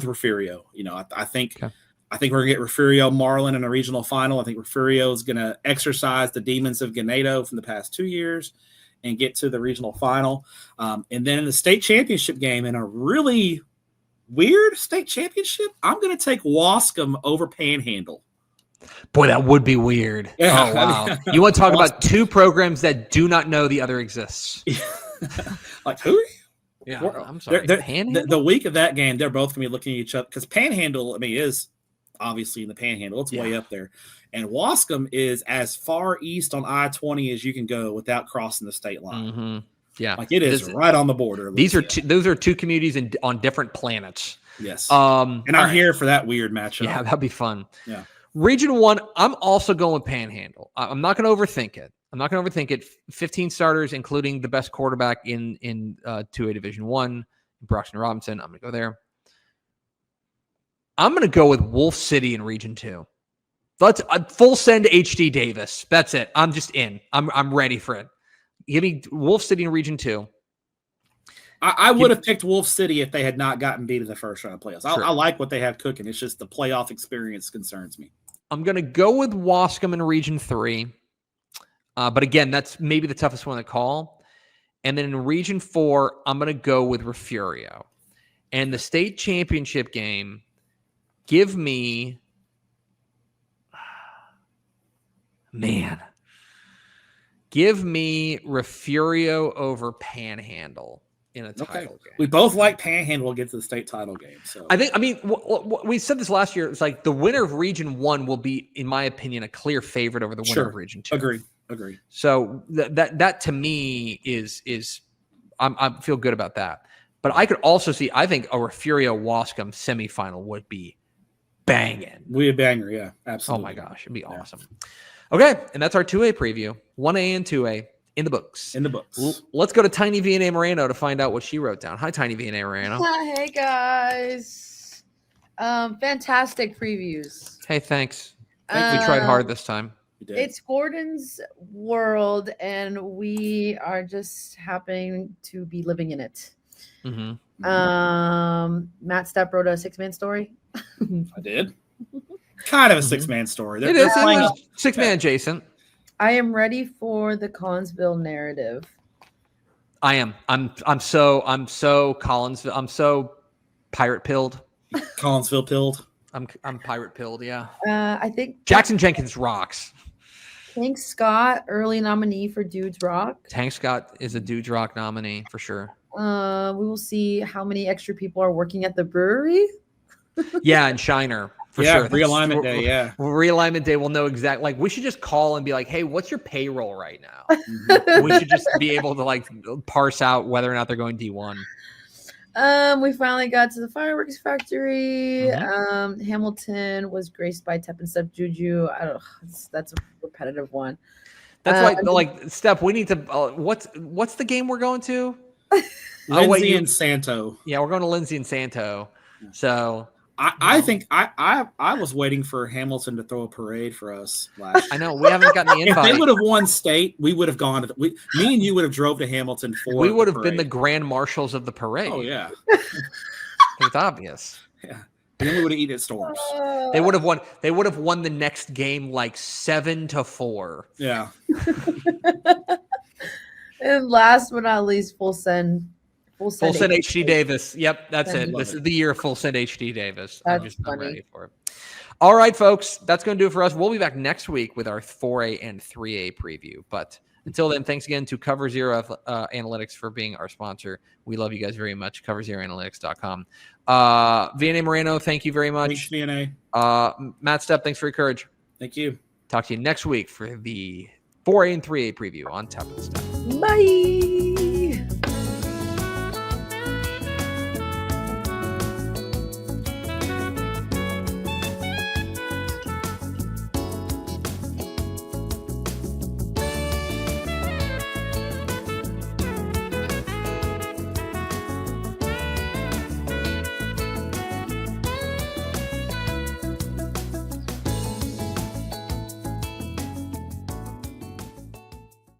Refugio. You know, I think we're gonna get Refugio Marlin in a regional final. I think Refugio is gonna exercise the demons of Ganado from the past 2 years and get to the regional final. And then in the state championship game, in a really weird state championship, I'm gonna take Wascom over Panhandle. Boy, that would be weird. Yeah, oh, wow. You want to talk about 2 programs that do not know the other exists. Like, who are you? Yeah, I'm sorry. The week of that game, they're both going to be looking at each other because Panhandle, I mean, is obviously in the Panhandle. It's way up there. And Wascom is as far east on I-20 as you can go without crossing the state line. Yeah. Like it is right on the border. Those are 2 communities on different planets. Yes. And I'm here for that weird matchup. Yeah, that'd be fun. Yeah. Region 1, I'm also going with Panhandle. I'm not going to overthink it. 15 starters, including the best quarterback in 2A Division 1, Broxton Robinson. I'm going to go there. I'm going to go with Wolf City in Region 2. Let's full send HD Davis. That's it. I'm just in. I'm ready for it. Give me Wolf City in Region 2. I would have picked Wolf City if they had not gotten beat in the first round of playoffs. Sure. I like what they have cooking. It's just the playoff experience concerns me. I'm going to go with Wascom in Region 3. But again, that's maybe the toughest one to call. And then in Region 4, I'm going to go with Refugio. And the state championship game, give me... Give me Refugio over Panhandle in a title game. We both like Panhandle will get to the state title game. So we said this last year. It's like the winner of Region 1 will be, in my opinion, a clear favorite over the winner of Region 2. Agree. So that to me is I feel good about that. But I could also see, I think a Refugio Wascom semifinal would be banging. We a banger, yeah, absolutely. Oh my gosh, it'd be awesome. Okay, and that's our 2A preview. 1A and 2A in the books. Let's go to Tiny V&A Moreno to find out what she wrote down. Hi, Tiny V&A Moreno. Hey, guys. Fantastic previews. Hey, thanks. We tried hard this time. It's Gordon's world, and we are just happening to be living in it. Matt Stepp wrote a 6-man story. I did. kind of a 6-man story. It is. It was 6-man adjacent. I am ready for the Collinsville narrative. I am. I'm so Collinsville. I'm so pirate pilled. Collinsville pilled. I'm pirate pilled. Yeah. I think Jackson Jenkins rocks. Tank Scott, early nominee for Dudes Rock. Tank Scott is a Dudes Rock nominee for sure. We will see how many extra people are working at the brewery. Yeah, and Shiner. For sure. Realignment Day, yeah. Realignment Day, we'll know exactly. Like, we should just call and be like, hey, what's your payroll right now? We should just be able to, like, parse out whether or not they're going D1. We finally got to the fireworks factory. Hamilton was graced by Tep Stepp Juju. That's a repetitive one. That's why, like, Stepp, we need to. What's the game we're going to? Lindsay and Santo. Yeah, we're going to Lindsay and Santo. So I think I was waiting for Hamilton to throw a parade for us last year. I know we haven't gotten the invite. If they would have won state, we would have gone to me and you would have drove to Hamilton for we would have been the grand marshals of the parade. Oh yeah. It's obvious. Yeah. And then we would have eaten at Storms. They would have won. They would have won the next game like 7-4. Yeah. And last but not least, Full Send HD Davis. Yep, that's it. This is the year of Full Send HD Davis. I'm ready for it. All right, folks, that's going to do it for us. We'll be back next week with our 4A and 3A preview. But until then, thanks again to Cover Zero Analytics for being our sponsor. We love you guys very much. CoverZeroAnalytics.com. VNA Moreno, thank you very much. Thanks, VNA. Matt Stepp, thanks for your courage. Thank you. Talk to you next week for the 4A and 3A preview on Tep Stepp. Bye.